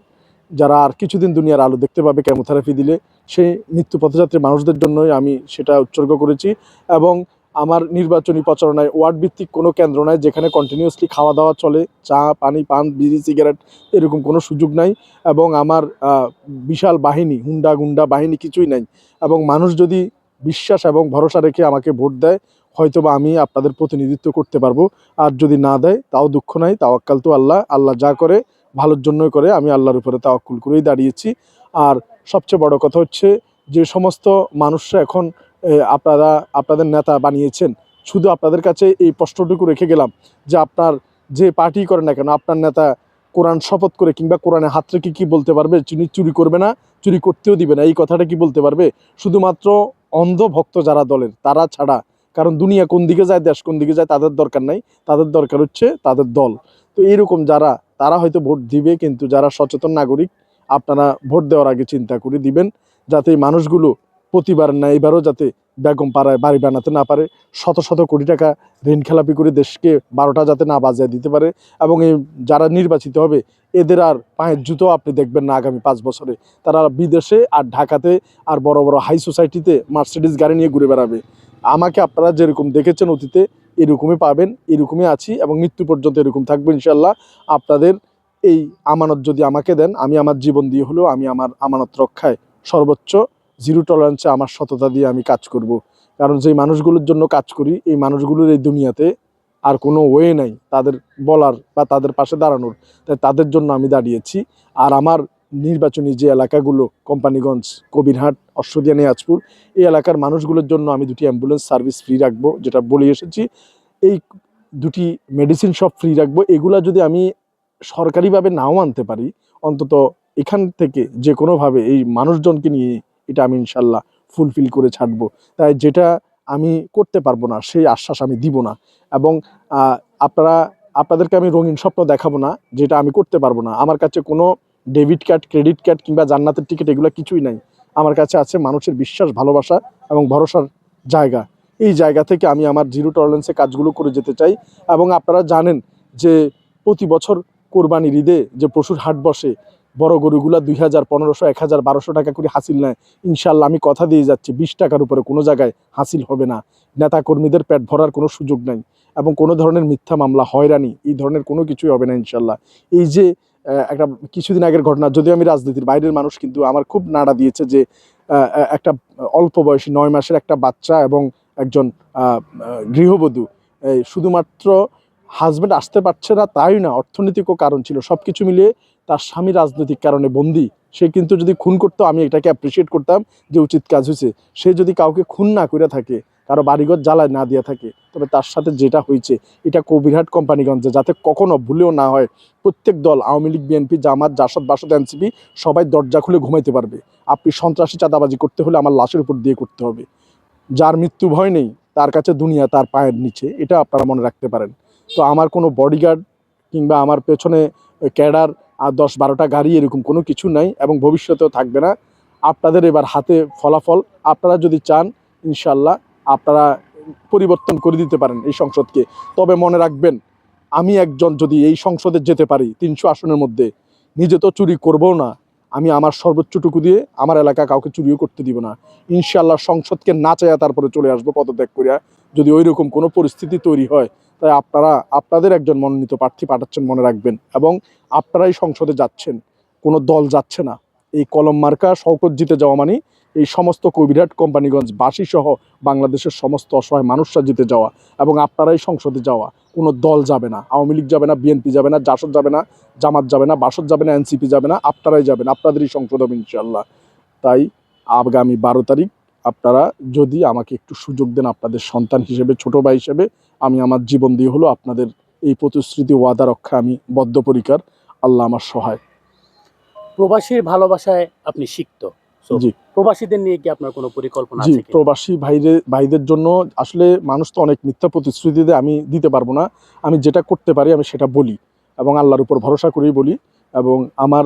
যারা আর কিছুদিন দুনিয়ার আলো দেখতে পাবে কেমোথেরাপি দিলে, সেই মৃত্যু পথযাত্রী মানুষদের জন্যই আমি সেটা উৎসর্গ করেছি। এবং আমার নির্বাচনী প্রচারণায় ওয়ার্ড ভিত্তিক কোনো কেন্দ্র নাই যেখানে কন্টিনিউয়াসলি খাওয়া দাওয়া চলে, চা পানি পান বিড়ি সিগারেট এরকম কোনো সুযোগ নাই। এবং আমার বিশাল বাহিনী, হুন্ডা গুন্ডা বাহিনী কিছুই নাই। এবং মানুষ যদি বিশ্বাস এবং ভরসা রেখে আমাকে ভোট দেয়, হয়তোবা আমি আপনাদের প্রতিনিধিত্ব করতে পারবো। আর যদি না দেয় তাও দুঃখ নাই, তাওয়াক্কাল তো আল্লাহ, আল্লাহ যা করে ভালোর জন্যই করে, আমি আল্লাহর উপরে তাওয়াক্কুল করেই দাঁড়িয়েছি। আর সবচেয়ে বড় কথা হচ্ছে যে সমস্ত মানুষরা এখন আপনাদের নেতা বানিয়েছেন, শুধু আপনাদের কাছে এই প্রশ্নটুকু রেখে গেলাম যে আপনার যে পার্টি করে না কেন, আপনার নেতা কোরআন শপথ করে কিংবা কোরআনে হাত রেখে কি বলতে পারবে? চুরি করবে না, চুরি করতেও দিবে না, এই কথাটা কি বলতে পারবে? শুধুমাত্র অন্ধ ভক্ত যারা দলের তারা ছাড়া। কারণ দুনিয়া কোন দিকে যায়, দেশ কোন দিকে যায় তাদের দরকার নাই, তাদের দরকার হচ্ছে তাদের দল। তো এইরকম যারা, তারা হয়তো ভোট দিবে, কিন্তু যারা সচেতন নাগরিক, আপনারা ভোট দেওয়ার আগে চিন্তা করে দিবেন যাতে এই মানুষগুলো প্রতিবার না এবারও যাতে বেগম পাড়ায় বাড়ি বানাতে না পারে, শত শত কোটি টাকা ঋণ খেলাপি করে দেশকে 12টা যাতে না বাজিয়ে দিতে পারে। এবং এই যারা নির্বাচিত হবে এদের আর পায়ের জুতো আপনি দেখবেন না আগামী 5 বছরে। তারা বিদেশে আর ঢাকাতে আর বড় বড় হাই সোসাইটিতে মার্সিডিজ গাড়ি নিয়ে ঘুরে বেড়াবে। আমাকে আপনারা যেরকম দেখেছেন অতীতে, এরকমই পাবেন, এরকমই আছি এবং মৃত্যু পর্যন্ত এরকম থাকবো ইনশাল্লাহ। আপনাদের এই আমানত যদি আমাকে দেন, আমি আমার জীবন দিয়ে হলেও আমি আমার আমানত রক্ষায় সর্বোচ্চ জিরো টলারেন্সে আমার সততা দিয়ে আমি কাজ করব। কারণ যেই মানুষগুলোর জন্য কাজ করি, এই মানুষগুলোর এই দুনিয়াতে আর কোনো ওয়ে নাই তাদের বলার বা তাদের পাশে দাঁড়ানোর। তাই তাদের জন্য আমি দাঁড়িয়েছি। আর আমার নির্বাচনী যে এলাকাগুলো, কোম্পানিগঞ্জ, কবিরহাট, অশ্বদিয়া, নিয়াজপুর, এই এলাকার মানুষগুলোর জন্য আমি 2টি অ্যাম্বুলেন্স সার্ভিস ফ্রি রাখবো, যেটা বলে এসেছি। এই 2টি মেডিসিন শপ ফ্রি রাখবো। এগুলা যদি আমি সরকারিভাবে নাও আনতে পারি, অন্তত এখান থেকে যে কোনোভাবে এই মানুষজনকে নিয়ে এটা আমি ইনশাল্লাহ ফুলফিল করে ছাড়বো। তাই যেটা আমি করতে পারবো না সেই আশ্বাস আমি দিব না। এবং আপনাদেরকে আমি রঙিন স্বপ্ন দেখাবো না যেটা আমি করতে পারবো না। আমার কাছে কোনো ডেবিট কার্ড, ক্রেডিট কার্ড কিংবা জান্নাতের টিকিট এগুলো কিছুই নাই। আমার কাছে আছে মানুষের বিশ্বাস, ভালোবাসা এবং ভরসার জায়গা। এই জায়গা থেকে আমি আমার জিরো টলারেন্সে কাজগুলো করে যেতে চাই। এবং আপনারা জানেন যে প্রতি বছর কোরবানির ঈদে যে পশুর হাট বসে, বড় গরুগুলা 2000, 1500, 1000, 1200 টাকা করে হাসিল নেয়। ইনশাল্লাহ আমি কথা দিয়ে যাচ্ছি 20 টাকার উপরে কোনো জায়গায় হাসিল হবে না। নেতা কর্মীদের পেট ভরার কোনো সুযোগ নাই এবং কোনো ধরনের মিথ্যা মামলা, হয়রানি এই ধরনের কোনো কিছুই হবে না ইনশাল্লাহ। এই যে একটা কিছুদিন আগের ঘটনা, যদিও আমি রাজনীতির বাইরের মানুষ, কিন্তু আমার খুব নাড়া দিয়েছে যে একটা অল্প বয়সী 9 মাসের একটা বাচ্চা এবং একজন গৃহবধূ, শুধুমাত্র হাজব্যান্ড আসতে পারছে না তাই না, অর্থনৈতিকও কারণ ছিল, সব কিছু মিলিয়ে তার স্বামী রাজনৈতিক কারণে বন্দী। সে কিন্তু যদি খুন করতো আমি এটাকে অ্যাপ্রিসিয়েট করতাম যে উচিত কাজ হয়েছে। সে যদি কাউকে খুন না করে থাকে, কারো বাড়িঘর জ্বালায় না দিয়ে থাকে, তবে তার সাথে যেটা হয়েছে এটা কবিরহাট কোম্পানিগঞ্জে যাতে কখনো ভুলেও না হয়। প্রত্যেক দল, আওয়ামী লীগ, বিএনপি, জামাত, জাসদ, বাসদ, এনসিপি, সবাই দরজা খুলে ঘুমাইতে পারবে। আপনি সন্ত্রাসী চাঁদাবাজি করতে হলে আমার লাশের উপর দিয়ে করতে হবে। যার মৃত্যু ভয় নেই তার কাছে দুনিয়া তার পায়ের নিচে, এটা আপনারা মনে রাখতে পারেন। তো আমার কোনো বডিগার্ড কিংবা আমার পেছনে ক্যাডার আর 10-12টা গাড়ি এরকম কোনো কিছু নাই এবং ভবিষ্যতেও থাকবে না। আপনাদের এবার হাতে ফলাফল। আপনারা যদি চান ইনশাল্লাহ আপনারা পরিবর্তন করে দিতে পারেন এই সংসদকে। তবে মনে রাখবেন, আমি একজন যদি এই সংসদে যেতে পারি 300 আসনের মধ্যে, নিজে তো চুরি করবো না, আমি আমার সর্বোচ্চটুকু দিয়ে আমার এলাকা কাউকে চুরিও করতে দিব না। ইনশাল্লাহ সংসদকে না চাইয়া তারপরে চলে আসবো পদত্যাগ করিয়া, যদি ওই রকম কোনো পরিস্থিতি তৈরি হয়। তাই আপনারা আপনাদের একজন মনোনীত প্রার্থী পাঠাচ্ছেন মনে রাখবেন, এবং আপনারাই সংসদে যাচ্ছেন, কোনো দল যাচ্ছে না। এই কলম মার্কা শওকত জিতে যাওয়া মানে এই সমস্ত কবিরহাট কোম্পানিগঞ্জ বাসী সহ বাংলাদেশের সমস্ত অসহায় মানুষরা জিতে যাওয়া, এবং আপনারাই সংসদে যাওয়া। কোনো দল যাবে না, আওয়ামী লীগ যাবে না, বিএনপি যাবে না, জাসদ যাবে না, জামাত যাবে না, বাসদ যাবে না, এনসিপি যাবে না, আপনারাই যাবেন, আপনাদেরই সংসদ হবে ইনশাল্লাহ। তাই আগামী 12 তারিখ আপনারা যদি আমাকে একটু সুযোগ দেন, আপনাদের সন্তান হিসেবে, ছোট ভাই হিসেবে, আমি আমার জীবন দিয়ে হলো আপনাদের এই প্রতিশ্রুতি ওয়াদা রক্ষা আমি বদ্ধপরিকর। আল্লাহ আমার সহায়। প্রবাসীর ভালোবাসায় আপনি সিক্ত। So, জি প্রবাসীদের নিয়ে কি আপনার কোনো পরিকল্পনা জি আছে কি? প্রবাসী ভাইদের জন্য আসলে মানুষ তো অনেক মিথ্যা প্রতিশ্রুতি দেয়, আমি দিতে পারবো না। আমি যেটা করতে পারি আমি সেটা বলি এবং আল্লাহর উপর ভরসা করেই বলি। এবং আমার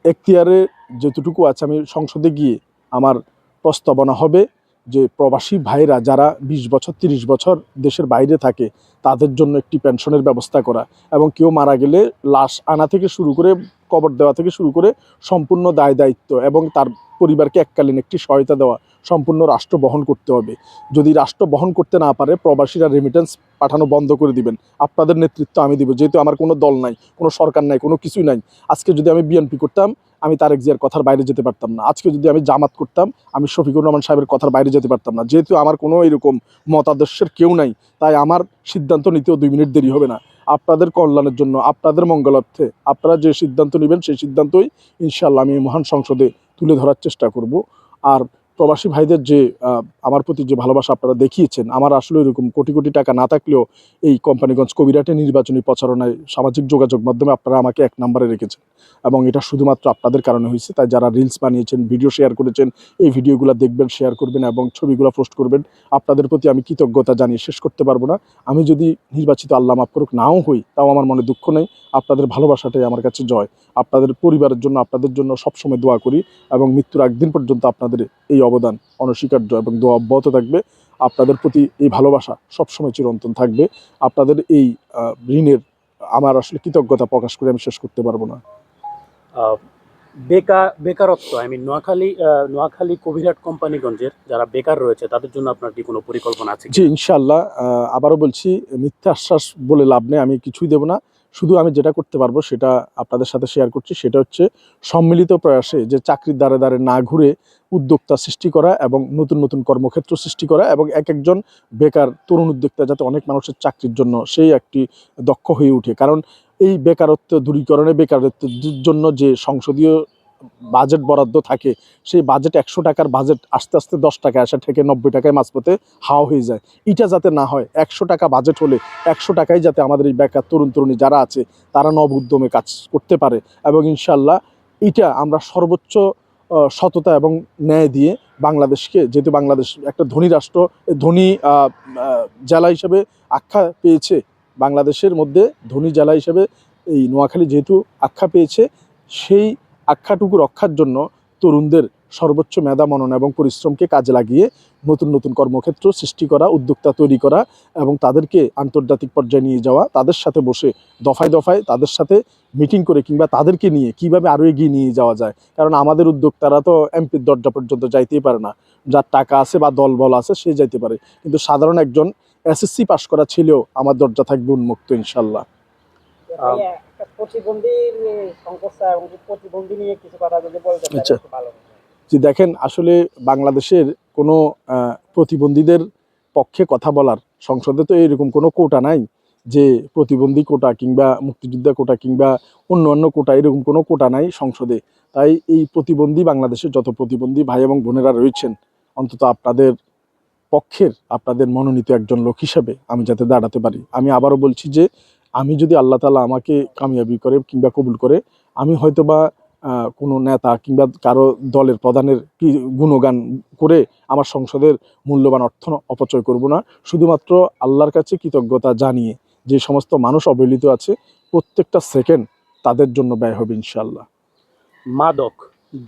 এখতিয়ারে যেটুকু আছে আমি সংসদে গিয়ে আমার প্রস্তাবনা হবে যে প্রবাসী ভাইরা যারা 20 বছর 30 বছর দেশের বাইরে থাকে তাদের জন্য একটি পেনশনের ব্যবস্থা করা, এবং কেউ মারা গেলে লাশ আনা থেকে শুরু করে কবর দেওয়া থেকে শুরু করে সম্পূর্ণ দায় দায়িত্ব এবং তার পরিবারকে এককালীন একটি সহায়তা দেওয়া সম্পূর্ণ রাষ্ট্র বহন করতে হবে। যদি রাষ্ট্র বহন করতে না পারে প্রবাসীরা রেমিটেন্স পাঠানো বন্ধ করে দিবেন। আপনাদের নেতৃত্ব আমি দিব, যেহেতু আমার কোনো দল নাই, কোনো সরকার নাই, কোনো কিছুই নাই। আজকে যদি আমি বিএনপি করতাম আমি তারেক জিয়ার কথার বাইরে যেতে পারতাম না। আজকে যদি আমি জামাত করতাম আমি শফিকুর রহমান সাহেবের কথার বাইরে যেতে পারতাম না। যেহেতু আমার কোনো এরকম মতাদর্শের কেউ নাই, তাই আমার সিদ্ধান্ত নিতেও 2 মিনিট দেরি হবে না। আপনাদের কল্যাণের জন্য, আপনাদের মঙ্গলার্থে আপনারা যে সিদ্ধান্ত নেবেন সেই সিদ্ধান্তই ইনশাল্লাহ আমি মহান সংসদে তুলে ধরার চেষ্টা করব। আর প্রবাসী ভাইদের যে আমার প্রতি যে ভালোবাসা আপনারা দেখিয়েছেন, আমার আসলে এরকম কোটি কোটি টাকা না থাকলেও এই কোম্পানিগঞ্জ কবিরহাটে নির্বাচনী প্রচারণায় সামাজিক যোগাযোগ মাধ্যমে আপনারা আমাকে 1 নম্বরে রেখেছেন, এবং এটা শুধুমাত্র আপনাদের কারণে হয়েছে। তাই যারা রিলস বানিয়েছেন, ভিডিও শেয়ার করেছেন, এই ভিডিওগুলো দেখবেন, শেয়ার করবেন এবং ছবিগুলো পোস্ট করবেন, আপনাদের প্রতি আমি কৃতজ্ঞতা জানিয়ে শেষ করতে পারবো না। আমি যদি নির্বাচিত, আল্লাহ মাফ করুক, নাও হই, তাও আমার মনে দুঃখ নেই। আপনাদের ভালোবাসাটাই আমার কাছে জয়। আপনাদের পরিবারের জন্য, আপনাদের জন্য সবসময় দোয়া করি এবং মৃত্যুর একদিন পর্যন্ত আপনাদের এই অবদান অনস্বীকার্য এবং দোয়া অব্যাহত থাকবে। আপনাদের প্রতি এই ভালোবাসা সবসময় চিরন্তন থাকবে। আপনাদের এই ঋণের আমার আসলে কৃতজ্ঞতা প্রকাশ করে আমি শেষ করতে পারবো না। আহ, বেকারত্ব, নোয়াখালী কবিরহাট কোম্পানিগঞ্জের যারা বেকার রয়েছে তাদের জন্য আপনার কি কোনো পরিকল্পনা আছে কি? জি ইনশাআল্লাহ, আবারও বলছি, মিথ্যা আশ্বাস বলে লাভ নেই, আমি কিছুই দেব না। শুধু আমি যেটা করতে পারবো সেটা আপনাদের সাথে শেয়ার করছি, সেটা হচ্ছে সম্মিলিত প্রয়াসে যে চাকরির দ্বারে দ্বারে না ঘুরে উদ্যোক্তা সৃষ্টি করা এবং নতুন নতুন কর্মক্ষেত্র সৃষ্টি করা, এবং এক একজন বেকার তরুণ উদ্যোক্তা যাতে অনেক মানুষের চাকরির জন্য সেই একটি দক্ষ হয়ে ওঠে। কারণ এই বেকারত্ব দূরীকরণে, বেকারত্বের জন্য যে সংসদীয় বাজেট বরাদ্দ থাকে, সেই বাজেট 100 টাকার বাজেট আস্তে আস্তে 10 টাকায় আসে, থেকে 90 টাকায় মাঝপথে হাওয়া হয়ে যায়। এটা যাতে না হয়, 100 টাকা বাজেট হলে 100 টাকায় যাতে আমাদের এই বেকার তরুণ তরুণী যারা আছে তারা নব উদ্যমে কাজ করতে পারে। এবং ইনশাল্লাহ এটা আমরা সর্বোচ্চ সততা এবং ন্যায় দিয়ে বাংলাদেশকে, যেহেতু বাংলাদেশ একটা ধনী রাষ্ট্র, ধনী জেলা হিসেবে আখ্যা পেয়েছে, বাংলাদেশের মধ্যে ধনী জেলা হিসেবে এই নোয়াখালী যেহেতু আখ্যা পেয়েছে, সেই আখ্যাটুকু রক্ষার জন্য তরুণদের সর্বোচ্চ মেধা মনন এবং পরিশ্রমকে কাজে লাগিয়ে নতুন নতুন কর্মক্ষেত্র সৃষ্টি করা, উদ্যোক্তা তৈরি করা এবং তাদেরকে আন্তর্জাতিক পর্যায়ে নিয়ে যাওয়া, তাদের সাথে বসে দফায় দফায় তাদের সাথে মিটিং করে কিংবা তাদেরকে নিয়ে কিভাবে আরও এগিয়ে নিয়ে যাওয়া যায়। কারণ আমাদের উদ্যোক্তারা তো এমপির দরজা পর্যন্ত যাইতেই পারে না, যার টাকা আছে বা দল বল আছে সে যাইতে পারে, কিন্তু সাধারণ একজন এসএসসি পাশ করা ছেলেও আমার দরজা থাকবে উন্মুক্ত ইনশাল্লাহ। একটা প্রতিবন্ধীর সমস্যা এবং প্রতিবন্ধী নিয়ে কিছু কথা যদি বলতে পারেন আচ্ছা, একটু ভালো হতো। যে দেখেন, আসলে বাংলাদেশের কোনো প্রতিবন্ধীদের পক্ষে কথা বলার সংসদে তো এরকম কোনো কোটা নাই যে প্রতিবন্ধী কোটা কিংবা মুক্তিযোদ্ধা কোটা কিংবা অন্য অন্য কোটা, এরকম কোনো কোটা নাই সংসদে। তাই এই প্রতিবন্ধী, বাংলাদেশের যত প্রতিবন্ধী ভাই এবং বোনেরা রয়েছেন, অন্তত আপনাদের পক্ষের, আপনাদের মনোনীত একজন লোক হিসেবে আমি যাতে দাঁড়াতে পারি। আমি আবারও বলছি যে আমি যদি আল্লাহ তাআলা আমাকে কামিয়াবি করে কিংবা কবুল করে, আমি হয়তোবা কোনো নেতা কিংবা কারো দলের প্রধানের কি গুণগান করে আমার সংসদের মূল্যবান অর্থ অপচয় করব না। শুধুমাত্র আল্লাহর কাছে কৃতজ্ঞতা জানিয়ে যে সমস্ত মানুষ অবহেলিত আছে, প্রত্যেকটা সেকেন্ড তাদের জন্য ব্যয় হবে ইনশাআল্লাহ। মাদক,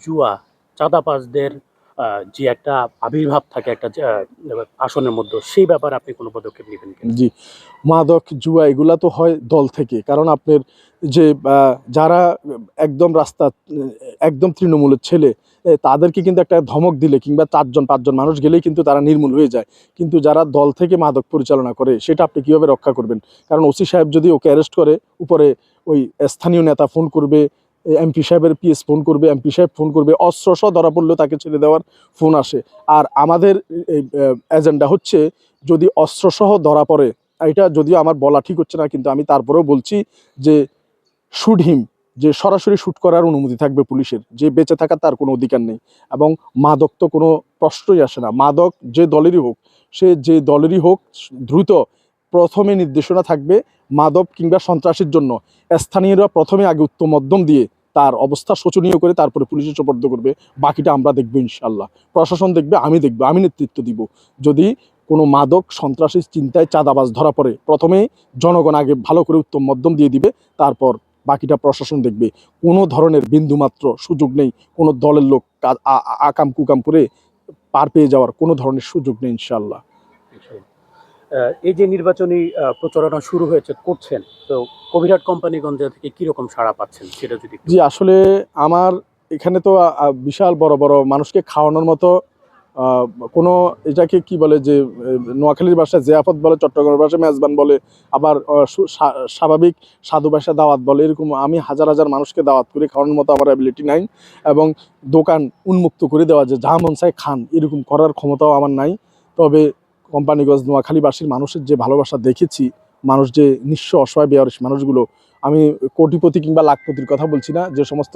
জুয়া, চাঁদাবাজদের যে একটা আবির্ভাব থাকে একটা আসনের মধ্যে, সেই ব্যাপারে আপনি কোনো পদক্ষেপ নেবেন কিনা? জি, মাদক, জুয়া এগুলা তো হয় দল থেকে। কারণ আপনার যে যারা একদম রাস্তা, একদম তৃণমূলের ছেলে, তাদেরকে কিন্তু একটা ধমক দিলে কিংবা 4 জন 5 জন মানুষ গেলেই কিন্তু তারা নির্মূল হয়ে যায়। কিন্তু যারা দল থেকে মাদক পরিচালনা করে সেটা আপনি কিভাবে রক্ষা করবেন? কারণ ওসি সাহেব যদি ওকে অ্যারেস্ট করে, উপরে ওই স্থানীয় নেতা ফোন করবে, এমপি সাহেবের পিএস ফোন করবে, এমপি সাহেব ফোন করবে, অস্ত্রসহ ধরা পড়লেও তাকে ছেড়ে দেওয়ার ফোন আসে। আর আমাদের এজেন্ডা হচ্ছে, যদি অস্ত্রসহ ধরা পড়ে, এটা যদিও আমার বলা ঠিক হচ্ছে না, কিন্তু আমি তারপরেও বলছি যে শুট হিম, যে সরাসরি শুট করার অনুমতি থাকবে পুলিশের, যে বেঁচে থাকার তার কোনো অধিকার নেই। এবং মাদক তো কোনো প্রশ্নই আসে না, মাদক যে দলেরই হোক, সে যে দলেরই হোক, দ্রুত প্রথমে নির্দেশনা থাকবে মাদক কিংবা সন্ত্রাসীর জন্য স্থানীয়রা প্রথমে আগে উত্তম মধ্যম দিয়ে তার অবস্থা শোচনীয় করে তারপরে পুলিশে সোপর্দ করবে। বাকিটা আমরা দেখবো ইনশাল্লাহ, প্রশাসন দেখবে, আমি দেখবো, আমি নেতৃত্ব দিব। যদি কোনো মাদক সন্ত্রাসী চিন্তায় চাঁদাবাজ ধরা পড়ে, প্রথমে জনগণ আগে ভালো করে উত্তম মধ্যম দিয়ে দিবে, তারপর বাকিটা প্রশাসন দেখবে। কোনো ধরনের বিন্দুমাত্র সুযোগ নেই কোনো দলের লোক আকাম কুকাম করে পার পেয়ে যাওয়ার কোনো ধরনের সুযোগ নেই ইনশাল্লাহ। এই যে নির্বাচনী প্রচারণা শুরু হয়েছে, করছেন, তো কবিরহাট কোম্পানিগঞ্জ থেকে কিরকম সাড়া পাচ্ছেন সেটা যদি একটু- জি, আসলে আমার এখানে তো বিশাল বড় বড় মানুষকে খাওয়ানোর মতো আহ, কোনো, এটাকে কি বলে যে নোয়াখালীর ভাষায় জিয়াফত বলে, চট্টগ্রামের ভাষায় মেজবান বলে, আবার স্বাভাবিক সাধু ভাষায় দাওয়াত বলে, এরকম আমি হাজার হাজার মানুষকে দাওয়াত করে খাওয়ানোর মতো আমার অ্যাবিলিটি নাই। এবং দোকান উন্মুক্ত করে দেওয়া, যে যা মন চায় খান, এরকম করার ক্ষমতাও আমার নাই। তবে কোম্পানিগঞ্জ নোয়াখালীবাসীর মানুষের যে ভালোবাসা দেখেছি, মানুষ যে নিঃস্ব অসহায় বেয়ারিশ মানুষগুলো, আমি কোটিপতি কিংবা লাখপতির কথা বলছি না, যে সমস্ত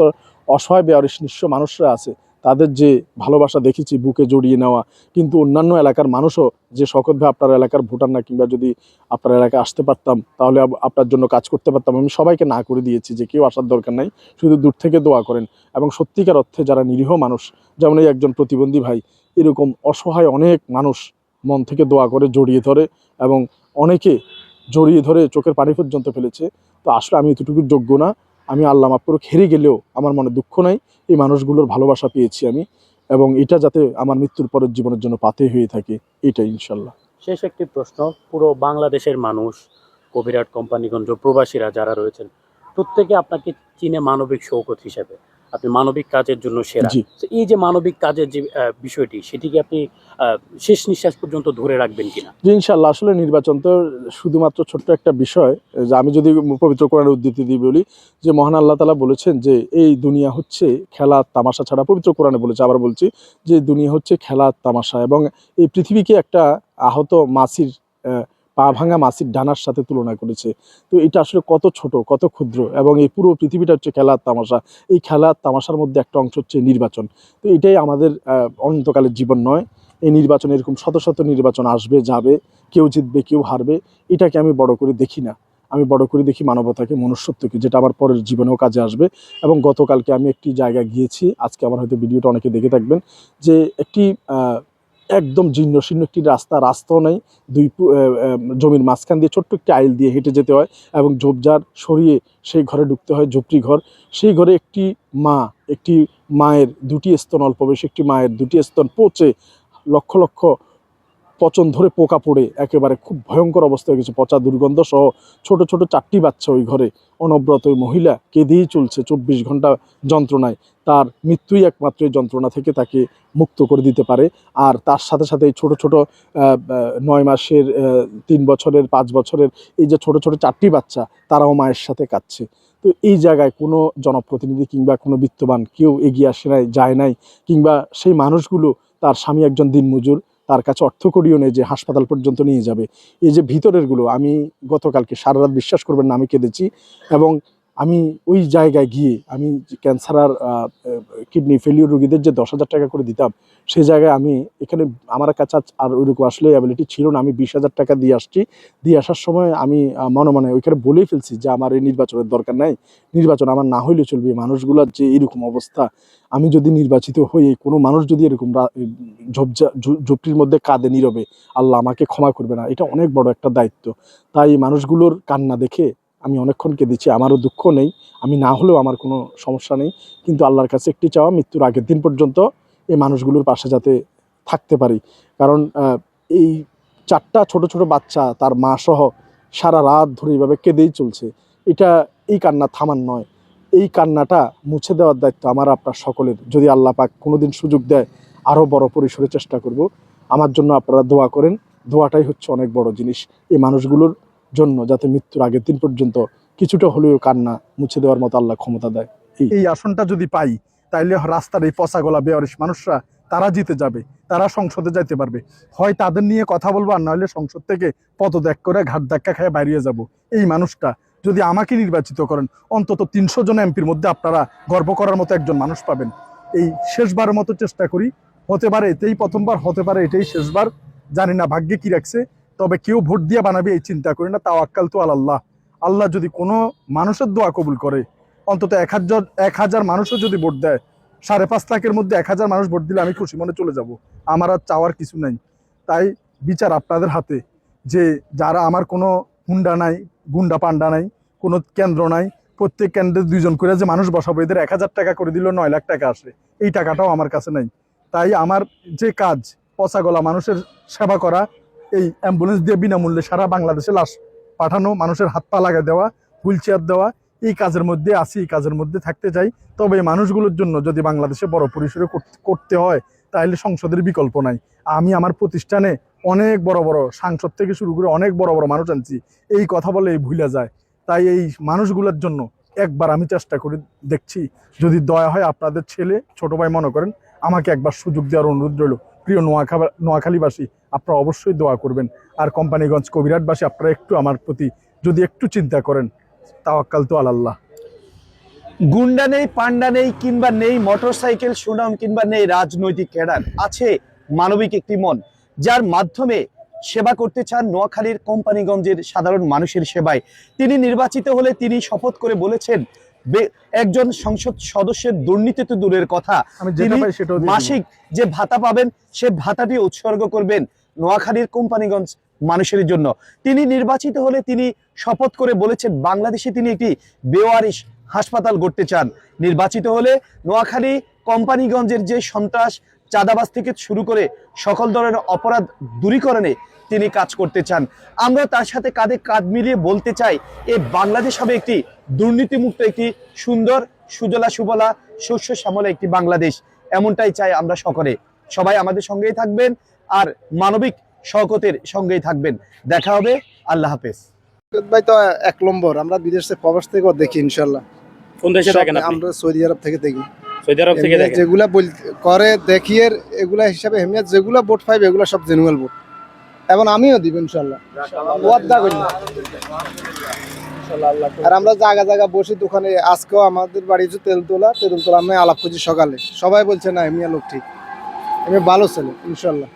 অসহায় বেয়ারিশ নিঃস্ব মানুষরা আছে, তাদের যে ভালোবাসা দেখেছি, বুকে জড়িয়ে নেওয়া। কিন্তু অন্যান্য এলাকার মানুষও যে শকত ভাই আপনার এলাকার ভোটার না, কিংবা যদি আপনার এলাকায় আসতে পারতাম তাহলে আপনার জন্য কাজ করতে পারতাম, আমি সবাইকে না করে দিয়েছি যে কেউ আসার দরকার নাই, শুধু দূর থেকে দোয়া করেন। এবং সত্যিকার অর্থে যারা নিরীহ মানুষ, যেমন এই একজন প্রতিবন্ধী ভাই, এরকম অসহায় অনেক মানুষ মন থেকে দোয়া করে, জড়িয়ে ধরে, এবং অনেকে জড়িয়ে ধরে চোখের পানি পর্যন্ত ফেলেছে। তো আসলে আমি এতটুকু যোগ্য না, আমি আল্লাহ মাফ করুক হেরে গেলেও আমার মনে দুঃখ নাই, এই মানুষগুলোর ভালোবাসা পেয়েছি আমি, এবং এটা যাতে আমার মৃত্যুর পরের জীবনের জন্য পাথেয় হয়ে থাকে, এটাই ইনশাল্লাহ। শেষ একটি প্রশ্ন, পুরো বাংলাদেশের মানুষ, কবিরহাট কোম্পানিগঞ্জ প্রবাসীরা যারা রয়েছেন, প্রত্যেকে আপনাকে চিনে মানবিক শৌকত হিসেবে, আপনি মানবিক কাজের জন্য সেরা। জি, তো এই যে মানবিক কাজের যে বিষয়টি, সেটিকে আপনি শেষ নিঃশ্বাস পর্যন্ত ধরে রাখবেন কিনা? জি ইনশাল্লাহ। আসলে নির্বাচন তো শুধুমাত্র ছোট্ট একটা বিষয়, যে আমি যদি পবিত্র কোরআনের উদ্ধৃতি দিয়ে বলি, যে মহান আল্লাহ তাআলা বলেছেন যে এই দুনিয়া হচ্ছে খেলা তামাশা ছাড়া, পবিত্র কোরআনে বলেছে, আবার বলছি যে দুনিয়া হচ্ছে খেলা তামাশা, এবং এই পৃথিবীকে একটা আহত মাছির পা ভাঙা মাছির ডানার সাথে তুলনা করেছে। তো এটা আসলে কত ছোট, কত ক্ষুদ্র, এবং এই পুরো পৃথিবীটা হচ্ছে খেলার তামাশা। এই খেলার তামাশার মধ্যে একটা অংশ হচ্ছে নির্বাচন। তো এটাই আমাদের অনন্তকালের জীবন নয়। এই নির্বাচন, এরকম শত শত নির্বাচন আসবে যাবে, কেউ জিতবে কেউ হারবে, এটাকে আমি বড় করে দেখি না। আমি বড় করে দেখি মানবতাকে, মনুষ্যত্বকে, যেটা আমার পরের জীবনেও কাজে আসবে। এবং গতকালকে আমি একটি জায়গায় গিয়েছি, আজকে আমার হয়তো ভিডিওটা অনেকে দেখে থাকবেন, যে একটি একদম জীর্ণ শীর্ণ একটি রাস্তাও নেই, জমির মাঝখান দিয়ে ছোট্ট একটি আইল দিয়ে হেঁটে যেতে হয়, এবং ঝোপঝাড় সরিয়ে সেই ঘরে ঢুকতে হয়, ঝুপড়ি ঘর। সেই ঘরে একটি মায়ের দুটি স্তন, অল্প বয়সী একটি মায়ের দুটি স্তন পচে লক্ষ লক্ষ পচন ধরে পোকা পড়ে একেবারে খুব ভয়ঙ্কর অবস্থা হয়ে গেছে, পচা দুর্গন্ধ সহ। ছোট ছোট 4টি বাচ্চা ওই ঘরে, অনবরত ওই মহিলা কেঁদেই চলছে 24 ঘন্টা যন্ত্রণায়। তার মৃত্যুই একমাত্র এই যন্ত্রণা থেকে তাকে মুক্ত করে দিতে পারে। আর তার সাথে সাথে এই ছোট ছোট 9 মাসের, 3 বছরের, 5 বছরের এই যে ছোট ছোট 4টি বাচ্চা, তারাও মায়ের সাথে কাঁদছে। তো এই জায়গায় কোনো জনপ্রতিনিধি কিংবা কোনো বিত্তবান কেউ এগিয়ে আসে নাই, যায় নাই, কিংবা সেই মানুষগুলো, তার স্বামী একজন দিনমজুর, তার কাছে অর্থকড়িও নেই যে হাসপাতাল পর্যন্ত নিয়ে যাবে। এই যে ভিতরেরগুলো, আমি গতকালকে সারা রাত, বিশ্বাস করবেন না, আমি কেঁদেছি। এবং আমি ওই জায়গায় গিয়ে, আমি ক্যান্সার আর কিডনি ফেলিওর রোগীদের যে 10,000 টাকা করে দিতাম, সেই জায়গায় আমি এখানে আমার কাছে আর ওইরকম আসলে অ্যাবিলিটি ছিল না। আমি 20,000 টাকা দিয়ে আসছি। দিয়ে আসার সময় আমি মনে মনে ওইখানে বলেই ফেলছি যে আমার এই নির্বাচনের দরকার নাই, নির্বাচন আমার না হইলে চলবে। মানুষগুলোর যে এরকম অবস্থা, আমি যদি নির্বাচিত হই, কোনো মানুষ যদি এরকম ঝুপড়ির মধ্যে কাঁদে নীরবে, আল্লাহ আমাকে ক্ষমা করবে না। এটা অনেক বড় একটা দায়িত্ব। তাই এই মানুষগুলোর কান্না দেখে আমি অনেকক্ষণ কেঁদেছি। আমারও দুঃখ নেই, আমি না হলেও আমার কোনো সমস্যা নেই, কিন্তু আল্লাহর কাছে একটি চাওয়া, মৃত্যুর আগের দিন পর্যন্ত এই মানুষগুলোর পাশে যাতে থাকতে পারি। কারণ এই 4টা ছোট ছোট বাচ্চা, তার মা সহ, সারা রাত ধরে এইভাবে কেঁদেই চলছে। এই কান্না থামার নয়, এই কান্নাটা মুছে দেওয়ার দায়িত্ব আমার আপনার সকলের। যদি আল্লাহ পাক কোনোদিন সুযোগ দেয়, আরও বড় পরিসরে চেষ্টা করব। আমার জন্য আপনারা দোয়া করেন, দোয়াটাই হচ্ছে অনেক বড় জিনিস। এই মানুষগুলোর জন্য যাতে মৃত্যুর আগের দিন পর্যন্ত কিছুটা হলেও কান্না মুছে দেওয়ার মতো আল্লাহ ক্ষমতা দেয়। এই আসনটা যদি পাই, তাইলে রাস্তার এই পচা গলা বেয়ারিশ মানুষরা, তারা জিতে যাবে, তারা সংসদে যাইতে পারবে। হয় তাদের নিয়ে কথা বলবো, আর নইলে সংসদ থেকে পদত্যাগ করে ঘাট ধাক্কা খেয়ে বাইরে যাব। এই মানুষটা যদি আমাকে নির্বাচিত করেন, অন্তত 300 জন এমপির মধ্যে আপনারা গর্ব করার মতো একজন মানুষ পাবেন। এই শেষবারের মতো চেষ্টা করি, হতে পারে এটাই প্রথমবার, হতে পারে এটাই শেষবার, জানি না ভাগ্যে কি রাখছে। তবে কেউ ভোট দিয়ে বানাবে এই চিন্তা করি না, তাওয়াক্কাল তো আল্লাহ। আল্লাহ যদি কোনো মানুষের দোয়া কবুল করে, অন্তত 1,000 মানুষও যদি ভোট দেয়, 5.5 লাখের মধ্যে 1,000 মানুষ ভোট দিলে আমি খুশি মনে চলে যাব। আমার আর চাওয়ার কিছু নাই। তাই বিচার আপনাদের হাতে, যে যারা, আমার কোনো হুন্ডা নাই, গুন্ডা পান্ডা নাই, কোনো কেন্দ্র নাই, প্রত্যেক কেন্দ্রে 2 জন করে যে মানুষ বসাবো, এদের 1,000 টাকা করে দিল 9 লাখ টাকা আসে, এই টাকাটাও আমার কাছে নাই। তাই আমার যে কাজ, পচা গলা মানুষের সেবা করা, এই অ্যাম্বুলেন্স দিয়ে বিনামূল্যে সারা বাংলাদেশে লাশ পাঠানো, মানুষের হাত পা লাগা দেওয়া, হুইল চেয়ার দেওয়া, এই কাজের মধ্যে আছি, এই কাজের মধ্যে থাকতে চাই। তবে এই মানুষগুলোর জন্য যদি বাংলাদেশে বড় পরিসরে করতে হয়, তাহলে সংসদের বিকল্প নাই। আমি আমার প্রতিষ্ঠানে অনেক বড় বড় সাংসদ থেকে শুরু করে অনেক বড় বড় মানুষ আনছি, এই কথা বলে এই ভুলে যায়। তাই এই মানুষগুলোর জন্য একবার আমি চেষ্টা করে দেখছি, যদি দয়া হয়, আপনাদের ছেলে ছোট ভাই মনে করেন, আমাকে একবার সুযোগ দেওয়ার অনুরোধ রইল। প্রিয় নোয়াখালীবাসী, আপনারা অবশ্যই দোয়া করবেন। আর কোম্পানিগঞ্জ কবিরাটবাসী, আপনারা একটু আমার প্রতি যদি একটু চিন্তা করেন, তাওয়াক্কাল তো আল্লাহ। গুন্ডা নেই, পান্ডা নেই, কিংবা নেই মোটরসাইকেল সুনাম, কিংবা নেই রাজনৈতিক ক্যাডার, আছে মানবিক একটি মন, যার মাধ্যমে সেবা করতে চান নোয়াখালীর কোম্পানিগঞ্জের সাধারণ মানুষের সেবায়। তিনি নির্বাচিত হলে তিনি শপথ করে বলেছেন, একজন সংসদ সদস্যের দুর্নীতি তো দূরের কথা, তিনি মাসিক যে ভাতা পাবেন, সে ভাতাটি উৎসর্গ করবেন নোয়াখালীর কোম্পানিগঞ্জ মানুষের জন্য। তিনি নির্বাচিত হলে তিনি শপথ করে বলেছেন, বাংলাদেশে তিনি একটি বেওয়ারিশ হাসপাতাল গড়তে চান। নির্বাচিত হলে নোয়াখালী কোম্পানিগঞ্জের যে সন্ত্রাস, চাঁদাবাজ থেকে শুরু করে সকল ধরনের অপরাধ দূরীকরণে তিনি কাজ করতে চান। আমরা তার সাথে কাঁধে কাঁধ মিলিয়ে বলতে চাই, এই বাংলাদেশ হবে একটি দুর্নীতিমুক্ত, একটি সুন্দর, সুজলা সুবলা, শস্য শ্যামলা একটি বাংলাদেশ। এমনটাই চাই আমরা সকলে। সবাই আমাদের সঙ্গেই থাকবেন, আর মানবিক শওকতের সঙ্গেই থাকবেন। দেখা হবে, আল্লাহ হাফেজ। ভাই তো 1 নম্বর, আমরা বিদেশে প্রবাস থেকেও দেখি ইনশাল্লাহ। কোন দেশে থাকেন আপনি? আমরা সৌদি আরব থেকে দেখি। সৌদি আরব থেকে দেখেন? যেগুলা করে দেখি, এগুলা হিসাবে হেমিয়াত যেগুলা ভোট পাইবে, এগুলা সব জেনুয়াল ভোট। এবং আমিও দিব ইনশাল্লাহ, ওয়াদা করলাম। আর আমরা জায়গা জায়গা বসি দোকানে, আজকেও আমাদের বাড়ি হচ্ছে তেলতলা আমি আলাপ করছি সকালে, সবাই বলছে না এমনি লোক ঠিক, এমনি ভালো ছেলে ইনশাল্লাহ।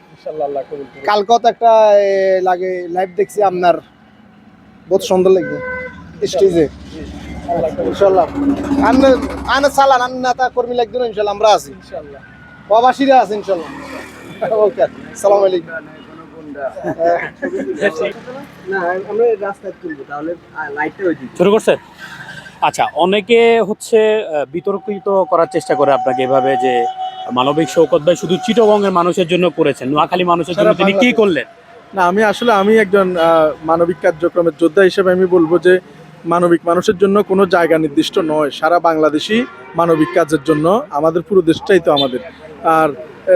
কালকেও তো একটা লাগে লাইভ দেখছি আপনার, বহুত সুন্দর লাগবে স্টেজে ইনশাল্লাহ। আনে চালান, আন নেতা কর্মী লাগবে না ইনশাল্লাহ, আমরা আছি প্রবাসীরা আছে ইনশাল্লাহ। ওকে, আসসালামু আলাইকুম। না আমরা রাস্তায় তুলবো, তাহলে লাইটটা ওই দিকে শুরু করছে। আচ্ছা, অনেকে হচ্ছে বিতর্কিত করার চেষ্টা করে আপনাকে এভাবে যে মানবিক শওকত ভাই শুধু চিটাগংয়ের মানুষের জন্য করেছেন, নোয়াখালী মানুষের জন্য তিনি কি করলেন? না, আমি একজন মানবিক কার্যক্রমের যোদ্ধা হিসেবে আমি বলবো যে মানবিক মানুষের জন্য কোনো জায়গা নির্দিষ্ট নয়, সারা বাংলাদেশই মানবিক কাজের জন্য, আমাদের পুরো দেশটাই তো আমাদের। আর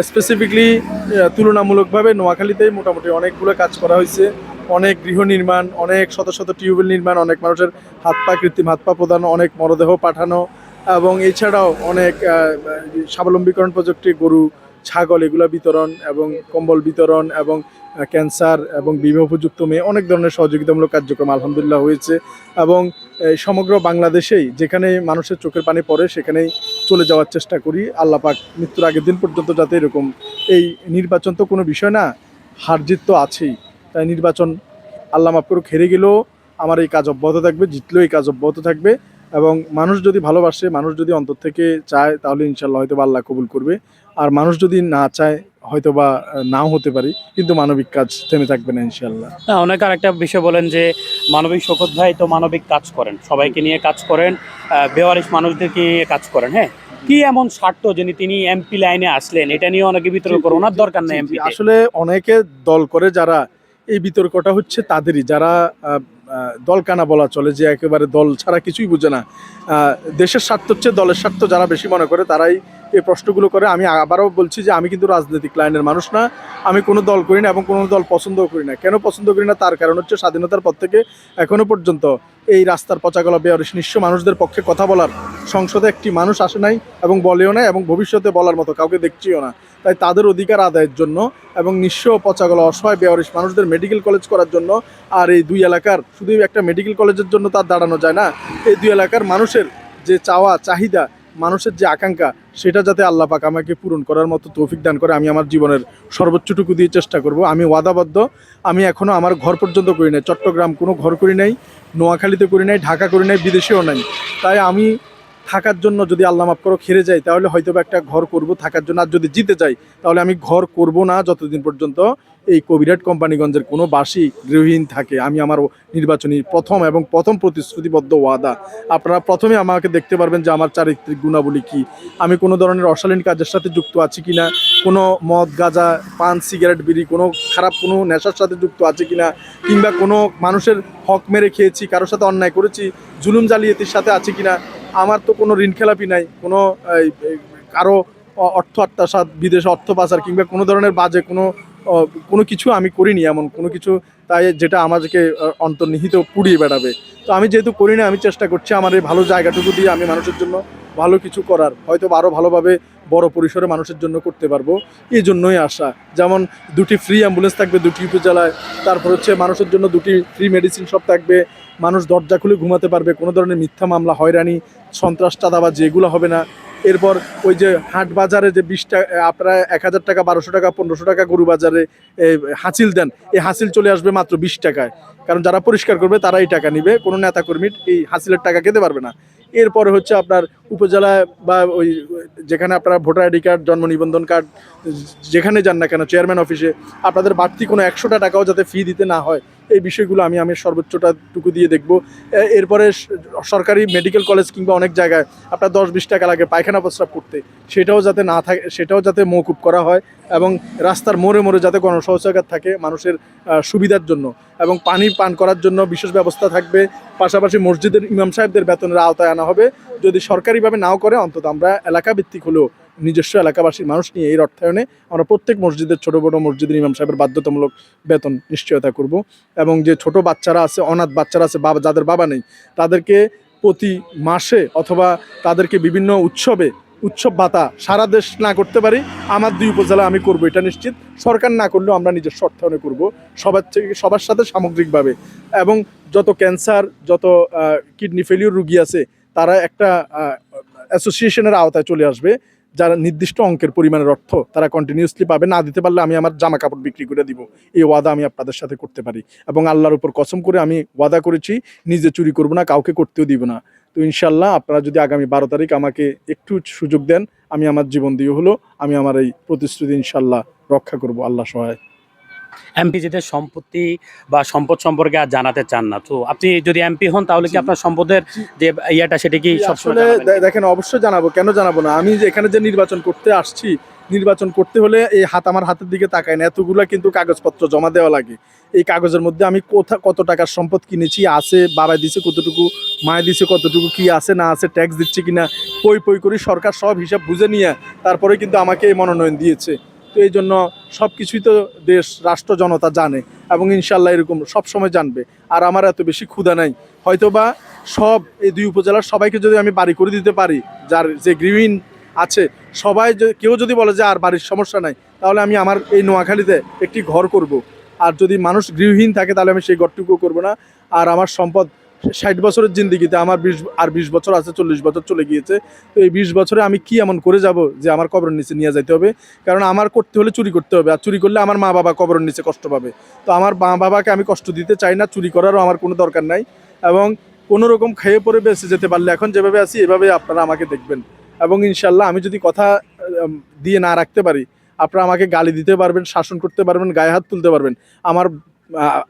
স্পেসিফিকলি তুলনামূলকভাবে নোয়াখালীতেই মোটামুটি অনেকগুলো কাজ করা হয়েছে, অনেক গৃহ নির্মাণ, অনেক শত শত টিউবওয়েল নির্মাণ, অনেক মানুষের কৃত্রিম হাত পা প্রদান, অনেক মরদেহ পাঠানো, এবং এছাড়াও অনেক স্বাবলম্বীকরণ প্রযুক্তি, গরু ছাগল এগুলো বিতরণ এবং কম্বল বিতরণ এবং ক্যান্সার এবং বিবাহ উপযুক্ত মেয়ে, অনেক ধরনের সহযোগিতামূলক কার্যক্রম আলহামদুলিল্লাহ হয়েছে। এবং সমগ্র বাংলাদেশেই যেখানে মানুষের চোখের পানি পড়ে সেখানেই চলে যাওয়ার চেষ্টা করি। আল্লাহ পাক মৃত্যুর আগের দিন পর্যন্ত যাতে এরকম, এই নির্বাচন তো কোনো বিষয় না, হার জিত তো আছেই, তাই নির্বাচন আল্লাহ মাফ করুক হেরে গেলেও আমার এই কাজ অব্যাহত থাকবে, জিতলেও এই কাজ অব্যাহত থাকবে। এবং মানুষ যদি ভালোবাসে, মানুষ যদি অন্তর থেকে চায়, তাহলে ইনশাল্লাহ হয়তো বা আল্লাহ কবুল করবে। আর মানুষ যদি না চায় হয়তো বা নাও হতে পারি, কিন্তু মানবিক কাজ থেমে থাকবে না ইনশাল্লাহ। অনেক আর একটা বিষয় বলেন যে মানবিক শওকত ভাই তো মানবিক কাজ করেন, সবাইকে নিয়ে কাজ করেন, বেওয়ারিশ মানুষদেরকে নিয়ে কাজ করেন। হ্যাঁ, কি এমন স্বার্থ যিনি তিনি এমপি লাইনে আসলেন, এটা নিয়ে অনেকে বিতর্ক করে, ওনার দরকার নেই এমপি। আসলে অনেকে দল করে, যারা এই বিতর্কটা হচ্ছে তাদেরই, যারা দলকানা বলা চলে, যে একেবারে দল ছাড়া কিছুই বুঝে না, দেশের স্বার্থ হচ্ছে দলের স্বার্থ যারা বেশি মনে করে, তারাই এই প্রশ্নগুলো করে। আমি আবারও বলছি যে আমি কিন্তু রাজনৈতিক লাইনের মানুষ না, আমি কোনো দল করি না এবং কোনো দল পছন্দও করি না। কেন পছন্দ করি না তার কারণ হচ্ছে, স্বাধীনতার পর থেকে এখনো পর্যন্ত এই রাস্তার পচাগলা বেয়ারিশ নিঃস্ব মানুষদের পক্ষে কথা বলার সংসদে একটি মানুষ আসে নাই এবং বলেও না, এবং ভবিষ্যতে বলার মতো কাউকে দেখছিও না। তাই তাদের অধিকার আদায়ের জন্য এবং নিঃস্ব পচাগলা অসহায় বেয়ারিশ মানুষদের মেডিকেল কলেজ করার জন্য, আর এই দুই এলাকার শুধু একটা মেডিকেল কলেজের জন্য তার দাঁড়ানো যায় না, এই দুই এলাকার মানুষের যে চাওয়া চাহিদা, মানুষের যে আকাঙ্ক্ষা, সেটা যাতে আল্লাহ পাক আমাকে পূরণ করার মতো তৌফিক দান করে, আমি আমার জীবনের সর্বোচ্চটুকু দিয়ে চেষ্টা করব। আমি ওয়াদাবদ্ধ, আমি এখনও আমার ঘর পর্যন্ত করি নাই, চট্টগ্রাম কোনো ঘর করি নাই, নোয়াখালীতে করি নাই, ঢাকা করি নাই, বিদেশেও নাই। তাই আমি থাকার জন্য যদি আল্লাহ মাফ করো হেরে যাই, তাহলে হয়তো একটা ঘর করব থাকার জন্য। আর যদি জিতে যাই তাহলে আমি ঘর করব না যতদিন পর্যন্ত এই কবিরাট কোম্পানিগঞ্জের কোনো বাসী গৃহহীন থাকে। আমি আমার নির্বাচনী প্রথম প্রতিশ্রুতিবদ্ধ ওয়াদা, আপনারা প্রথমে আমাকে দেখতে পারবেন যে আমার চারিত্রিক গুণাবলী কী, আমি কোনো ধরনের অশালীন কাজের সাথে যুক্ত আছি কিনা, কোনো মদ গাঁজা পান সিগারেট বিড়ি কোনো খারাপ কোনো নেশার সাথে যুক্ত আছে কিনা, কিংবা কোনো মানুষের হক মেরে খেয়েছি, কারোর সাথে অন্যায় করেছি, জুলুম জালিয়াতির সাথে আছে কিনা। আমার তো কোনো ঋণ খেলাপি নাই, কোনো কারো অর্থ আত্মসাৎ, বিদেশে অর্থ পাচার কিংবা কোনো ধরনের বাজে কোনো কিছু আমি করিনি, এমন কোনো কিছু তাই যেটা আমাদেরকে অন্তর্নিহিত পুড়িয়ে বেড়াবে। তো আমি যেহেতু করি না, আমি চেষ্টা করছি আমার এই ভালো জায়গাটুকু দিয়ে আমি মানুষের জন্য ভালো কিছু করার, হয়তো আরও ভালোভাবে বড় পরিসরে মানুষের জন্য করতে পারবো, এই জন্যই আসা। যেমন 2টি ফ্রি অ্যাম্বুলেন্স থাকবে 2টি উপজেলায়, তারপর হচ্ছে মানুষের জন্য 2টি ফ্রি মেডিসিন শপ থাকবে, মানুষ দরজা খুলে ঘুমাতে পারবে, কোনো ধরনের মিথ্যা মামলা, হয়রানি, সন্ত্রাস, চাঁদাবাজ যেগুলো হবে না। এরপর ওই যে হাট বাজারে যে 20 টাকা আপনারা 1000 টাকা 1200 টাকা 1500 টাকা গরু বাজারে হাসিল দেন, এই হাসিল চলে আসবে মাত্র 20 টাকায়, কারণ যারা পরিষ্কার করবে তারা এই টাকা নিবে, কোনো নেতাকর্মী এই হাসিলের টাকা খেতে পারবে না। এরপরে হচ্ছে আপনার উপজেলায় বা ওই যেখানে আপনারা ভোটার আইডি কার্ড, জন্ম নিবন্ধন কার্ড যেখানে যান না কেন, চেয়ারম্যান অফিসে আপনাদের বাড়তি কোনো 100টা টাকাও যাতে ফি দিতে না হয়, এই বিষয়গুলো আমি সর্বোচ্চটাটুকু দিয়ে দেখব। এরপরে সরকারি মেডিকেল কলেজ কিংবা অনেক জায়গায় আপনার 10-20 টাকা লাগে পায়খানা প্রস্রাব করতে, সেটাও যাতে না থাকে, সেটাও যাতে মওকুফ করা হয়, এবং রাস্তার মোড়ে মোড়ে যাতে গণশৌচাগার থাকে মানুষের সুবিধার জন্য, এবং পানি পান করার জন্য বিশেষ ব্যবস্থা থাকবে। পাশাপাশি মসজিদের ইমাম সাহেবদের বেতনের আওতায় আনা হবে, যদি সরকারিভাবে নাও করে অন্তত আমরা এলাকা ভিত্তিক হলেও নিজস্ব এলাকাবাসীর মানুষ নিয়ে এই অর্থায়নে আমরা প্রত্যেক মসজিদের ছোটো বড়ো মসজিদের ইমাম সাহেবের বাধ্যতামূলক বেতন নিশ্চয়তা করব। এবং যে ছোট বাচ্চারা আছে, অনাথ বাচ্চারা আছে, যাদের বাবা নেই, তাদেরকে প্রতি মাসে অথবা তাদেরকে বিভিন্ন উৎসবে উৎসব ভাতা সারা দেশ না করতে পারি, আমার 2 উপজেলা আমি করব, এটা নিশ্চিত। সরকার না করলেও আমরা নিজস্ব অর্থায়নে করব, সবার সাথে সামগ্রিকভাবে। এবং যত ক্যান্সার, যত কিডনি ফেলিওর রুগী আছে, তারা একটা অ্যাসোসিয়েশনের আওতায় চলে আসবে, যারা নির্দিষ্ট অঙ্কের পরিমাণের অর্থ তারা কন্টিনিউসলি পাবে। না দিতে পারলে আমি আমার জামা কাপড় বিক্রি করে দিব, এই ওয়াদা আমি আপনাদের সাথে করতে পারি। এবং আল্লাহর উপর কসম করে আমি ওয়াদা করেছি, নিজে চুরি করব না, কাউকে করতেও দিব না। তো ইনশাল্লাহ আপনারা যদি আগামী 12 তারিখ আমাকে একটু সুযোগ দেন, আমি আমার জীবন দিয়ে হলো আমি আমার এই প্রতিশ্রুতি ইনশাল্লাহ রক্ষা করব, আল্লাহ সহায়। এমপিজিদের সম্পত্তি বা সম্পদ সম্পর্কে আর জানাতে চান না, তো আপনি যদি এমপি হন তাহলে কি আপনার সম্পদের যে ইয়াটা সেটা কি আসলে দেখেন, অবশ্যই জানাবো, কেন জানাবো না। আমি যে এখানে যে নির্বাচন করতে আসছি, নির্বাচন করতে হলে এই আমার হাতের দিকে তাকায় না, এতগুলা কিন্তু কাগজপত্র জমা দেওয়া লাগে। এই কাগজের মধ্যে আমি কত টাকার সম্পদ কিনেছি, আছে, বাবাই দিছে কতটুকু, মায় দিছে কতটুকু, কি আছে না আছে, ট্যাক্স দিচ্ছে কিনা, পই করি সরকার সব হিসাব বুঝে নিয়ে তারপরে কিন্তু আমাকে এই মনোনয়ন দিয়েছে। তো এই জন্য সব কিছুই তো দেশ, রাষ্ট্র, জনতা জানে, এবং ইনশাল্লাহ এরকম সব সময় জানবে। আর আমার এত বেশি ক্ষুধা নাই, হয়তোবা সব এই 2 উপজেলার সবাইকে যদি আমি বাড়ি করে দিতে পারি, যার যে গৃহহীন আছে সবাই, কেউ যদি বলে যে আর বাড়ির সমস্যা নাই, তাহলে আমি আমার এই নোয়াখালীতে একটি ঘর করব। আর যদি মানুষ গৃহহীন থাকে তাহলে আমি সেই ঘরটুকু করব না। আর আমার সম্পদ 60 বছরের জিন্দিগিতে আমার 20 বছর আছে, 40 বছর চলে গিয়েছে। তো এই 20 বছরে আমি কি এমন করে যাব যে আমার কবরের নিচে নিয়ে যাইতে হবে? কারণ আমার করতে হলে চুরি করতে হবে, আর চুরি করলে আমার মা বাবা কবরের নিচে কষ্ট পাবে। তো আমার মা বাবাকে আমি কষ্ট দিতে চাই না, চুরি করারও আমার কোনো দরকার নাই। এবং কোনো রকম খেয়ে পরে বেঁচে যেতে পারলে, এখন যেভাবে আছি এভাবে আপনারা আমাকে দেখবেন। এবং ইনশাল্লাহ আমি যদি কথা দিয়ে না রাখতে পারি, আপনারা আমাকে গালি দিতে পারবেন, শাসন করতে পারবেন, গায়ে হাত তুলতে পারবেন,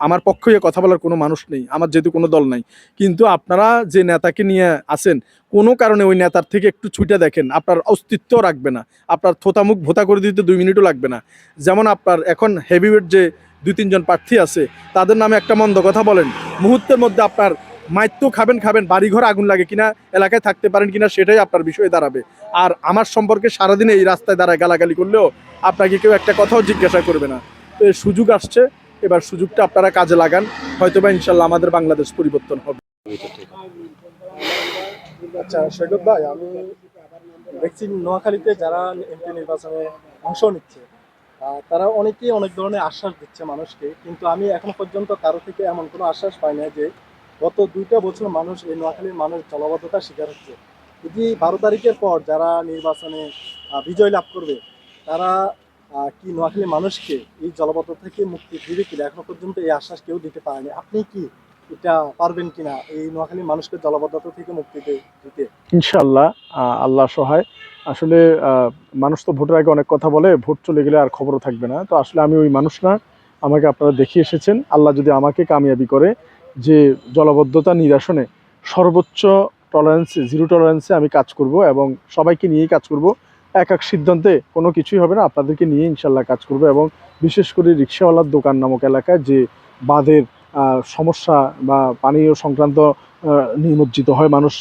আমার পক্ষে কথা বলার কোনো মানুষ নেই, আমার যেহেতু কোনো দল নাই। কিন্তু আপনারা যে নেতাকে নিয়ে আসেন, কোনো কারণে ওই নেতার থেকে একটু ছুটে দেখেন, আপনার অস্তিত্ব রাখবে না, আপনার থোতামুখ ভোতা করে দিতে 2 মিনিটও লাগবে না। যেমন আপনার এখন হেভিওয়েট যে 2-3 জন প্রার্থী আছে, তাদের নামে একটা মন্দ কথা বলেন, মুহূর্তের মধ্যে আপনার মাইত্য খাবেন, বাড়িঘর আগুন লাগে কিনা, এলাকায় থাকতে পারেন কিনা, সেটাই আপনার বিষয়ে দাঁড়াবে। আর আমার সম্পর্কে সারাদিনে এই রাস্তায় দাঁড়ায় গালাগালি করলেও আপনাকে কেউ একটা কথাও জিজ্ঞাসা করবে না। তো এই সুযোগ আসছে, এবার সুযোগটা আপনারা কাজে লাগান, হয়তোবা ইনশাল্লাহ আমাদের বাংলাদেশ পরিবর্তন হবে। আচ্ছা সৈকত ভাই, আমি দেখছি নোয়াখালীতে যারা এমপি নির্বাচনে অংশ নিচ্ছে তারা অনেকেই অনেক ধরনের আশ্বাস দিচ্ছে মানুষকে, কিন্তু আমি এখন পর্যন্ত কারো থেকে এমন কোনো আশ্বাস পাই না যে গত 2টা বছর মানুষ, এই নোয়াখালীর মানুষ জলাবদ্ধতার শিকার হচ্ছে। যদি 12 তারিখের পর যারা নির্বাচনে বিজয় লাভ করবে, তারা কি নোয়াখালীর মানুষকে এই জলাবদ্ধতা থেকে মুক্তি দিবে কিনা, এখনো পর্যন্ত এই আশ্বাস কেউ দিতে পারেনি। আপনি কি এটা পারবেন কিনা এই নোয়াখালীর মানুষকে জলাবদ্ধতা থেকে মুক্তি দিতে? ইনশাল্লাহ, আল্লাহ সহায়। আসলে মানুষ তো ভোটের আগে অনেক কথা বলে, ভোট চলে গেলে আর খবরও থাকবে না। তো আসলে আমি ওই মানুষ না, আমাকে আপনারা দেখিয়ে এসেছেন। আল্লাহ যদি আমাকে কামিয়াবি করে যে জলাবদ্ধতা নিরসনে সর্বোচ্চ টলারেন্সে, 0 টলারেন্সে আমি কাজ করব, এবং সবাইকে নিয়েই কাজ করব। এক সিদ্ধান্তে কোনো কিছুই হবে না, আপনাদেরকে নিয়ে ইনশাল্লাহ কাজ করব। এবং বিশেষ করে রিক্সাওয়ালার দোকান নামক এলাকায় যে বাঁধের সমস্যা বা পানীয় সংক্রান্ত নিমজ্জিত হয়, মানুষ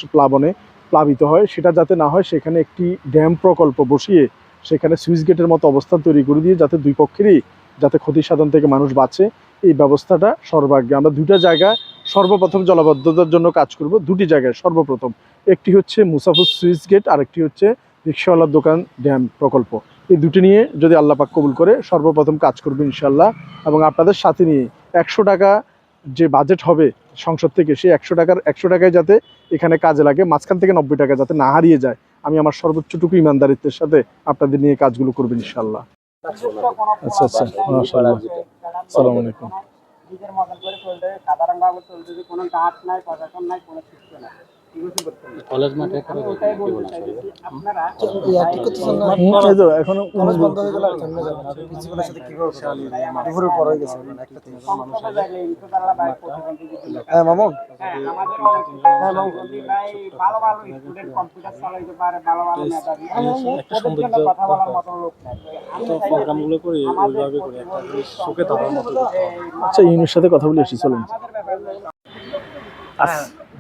প্লাবিত হয়, সেটা যাতে না হয়, সেখানে একটি ড্যাম প্রকল্প বসিয়ে সেখানে সুইচ গেটের মতো অবস্থান তৈরি করে দিয়ে যাতে 2 পক্ষেরই যাতে ক্ষতি সাধন থেকে মানুষ বাঁচে, এই ব্যবস্থাটা সর্বাগ্রে আমরা 2টা জায়গায় সর্বপ্রথম জলাবদ্ধতার জন্য কাজ করব। 2টি জায়গায় সর্বপ্রথম, একটি হচ্ছে মুসাফুর সুইচ গেট, আর একটি হচ্ছে রিক্সাওয়ালার দোকান ড্যাম প্রকল্প। এই 2টি নিয়ে যদি আল্লাহ পাক কবুল করে সর্বপ্রথম কাজ করবো ইনশাল্লাহ। এবং আপনাদের সাথে নিয়ে 100 টাকা যে বাজেট হবে সংসদ থেকে, সেই 100 টাকায় যাতে এখানে কাজে লাগে, মাঝখান থেকে 90 টাকা যাতে না হারিয়ে যায়, আমি আমার সর্বোচ্চটুকু ইমানদারিত্বের সাথে আপনাদের নিয়ে কাজগুলো করবো ইনশাল্লাহ। আচ্ছা, মাশাআল্লাহ। আসসালামু আলাইকুম। নিজের মতন করে চলতে, সাধারণ ভাবে চলতে, কোনো গাছ নাই, প্রশাসন নাই, কোনো কিছু নাই। কলেজ মাঠে ওটাই বলতে চাইছি, আপনারা এখনো বন্ধ হয়ে গেল, আর কেমনে যাবেন? আর প্রিন্সিপালের সাথে কিভাবে দুপুরের পর হয়ে গেছে, একটা থেকে সংসদে যাইলে ইনশাআল্লাহ ভাই প্রতিবন্ধী যদি হ্যাঁ মামুন, আমাদের প্রতিবন্ধী ভাই ভালো ভালো স্টুডেন্ট, কম্পিউটার চালাইতে পারে, ভালো ভালো মেধাবী, ওদের জন্য কথা বলার মতো লোক নাই। তো প্রোগ্রামগুলো করি ওইভাবে করি, একটা সুখে থাকার মতো। আচ্ছা, ইউনির সাথে কথা বলে এসেছি, চলুন।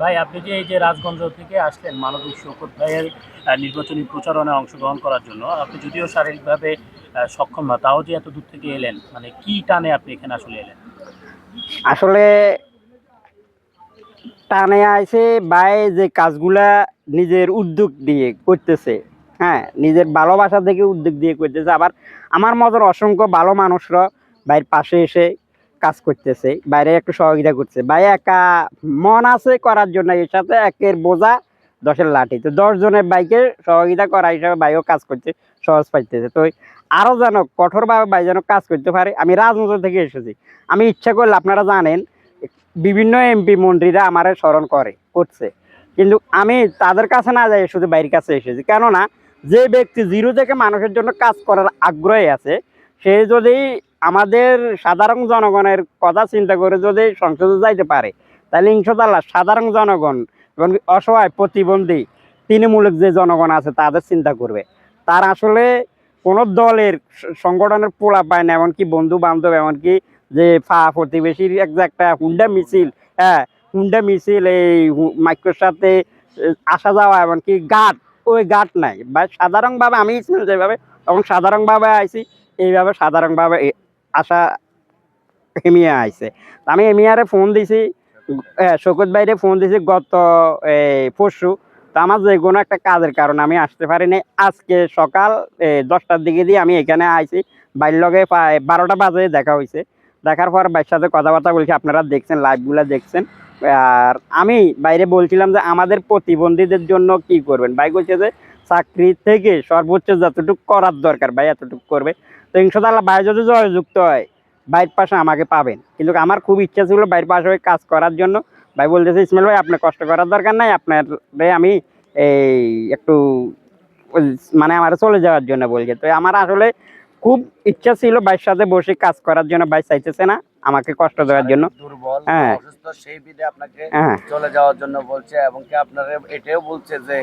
ভাই, আপনি যে এই যে রাজগঞ্জ থেকে আসলেন মানবিক শওকত ভাইয়ের নির্বাচনী প্রচারণায় অংশগ্রহণ করার জন্য, আপনি যদিও শারীরিকভাবে সক্ষম না, তাও যে এত দূর থেকে এলেন, মানে কি টানে আপনি এখানে আসলে এলেন? আসলে টানে আইছে ভাই, যে কাজগুলা নিজের উদ্যোগ দিয়ে করতেছে, হ্যাঁ, নিজের ভালোবাসা থেকে উদ্যোগ দিয়ে করতেছে। আবার আমার মতন অসংখ্য ভালো মানুষরা ভাইয়ের পাশে এসে কাজ করতেছে, বাইরে একটু সহযোগিতা করছে। ভাই একা মন আছে করার জন্য, এর সাথে একের বোঝা দশের লাঠি, তো 10 জনের বাইকে সহযোগিতা করা হিসাবে ভাইও কাজ করতে সহজ পাইতেছে। তো আরো যেন কঠোরভাবে ভাই যেন কাজ করতে পারে। আমি রাজনীতি থেকে এসেছি, আমি ইচ্ছা করলে আপনারা জানেন বিভিন্ন এমপি মন্ত্রীরা আমারে স্মরণ করছে, কিন্তু আমি তাদের কাছে না যাই, শুধু বাইরের কাছে এসেছি। কেননা যে ব্যক্তি জিরো থেকে মানুষের জন্য কাজ করার আগ্রহী আছে, সে যদি আমাদের সাধারণ জনগণের কথা চিন্তা করে যদি সংসদে যাইতে পারে, তাহলে ইনশাআল্লাহ সাধারণ জনগণ এবং অসহায় প্রতিবন্ধী তৃণমূলক যে জনগণ আছে তাদের চিন্তা করবে। তার আসলে কোনো দলের সংগঠনের পোলা পায় না, এমনকি বন্ধু বান্ধব, এমনকি যে প্রতিবেশীর একটা হুন্ডা মিছিল, হ্যাঁ হুন্ডা মিছিল, এই মাইক্রোর সাথে আসা যাওয়া, এমনকি গার্ড, ওই গার্ড নাই। বা সাধারণভাবে আমি যেভাবে তখন সাধারণভাবে আইছি, এইভাবে সাধারণভাবে আসা এমিয়া আইছে। আমি এমিয়ারে ফোন দিছি, শৌকত ভাইরে ফোন দিছি গত পরশু। তো আমার যে কোনো একটা কাজের কারণে আমি আসতে পারিনি। আজকে সকাল 10টার দিকে দিয়ে আমি এখানে আইছি। বাইর লগে প্রায় 12টা বাজে দেখা হয়েছে। দেখার পর ভাইয়ের সাথে কথাবার্তা বলছি, আপনারা দেখছেন, লাইভগুলো দেখছেন। আর আমি বাইরে বলছিলাম যে আমাদের প্রতিবন্ধীদের জন্য কি করবেন। ভাই বলছে যে চাকরি থেকে সর্বোচ্চ যতটুকু করার দরকার ভাই এতটুকু করবে। তো ইনশাআল্লাহ ভাই যদি জয়যুক্ত হয়, বাইরের পাশে আমাকে পাবেন। কিন্তু আমার খুব ইচ্ছা ছিল বাইরের পাশে হয়ে কাজ করার জন্য। ভাই বলতেছে ইসমাইল ভাই আপনার কষ্ট করার দরকার নাই, আপনার আমি এই একটু মানে আমার চলে যাওয়ার জন্য বলছে। তো আমার আসলে খুব ইচ্ছা ছিল ভাইয়ের সাথে বসে কাজ করার জন্য, ভাই চাইতেছে না আমাকে কষ্ট দেওয়ার জন্য। দুর্বল হ্যাঁ। অসুস্থ, সেই বিধে আপনাকে হ্যাঁ। চলে যাওয়ার জন্য বলছে, এবং কি আপনারা এটাও বলছে যে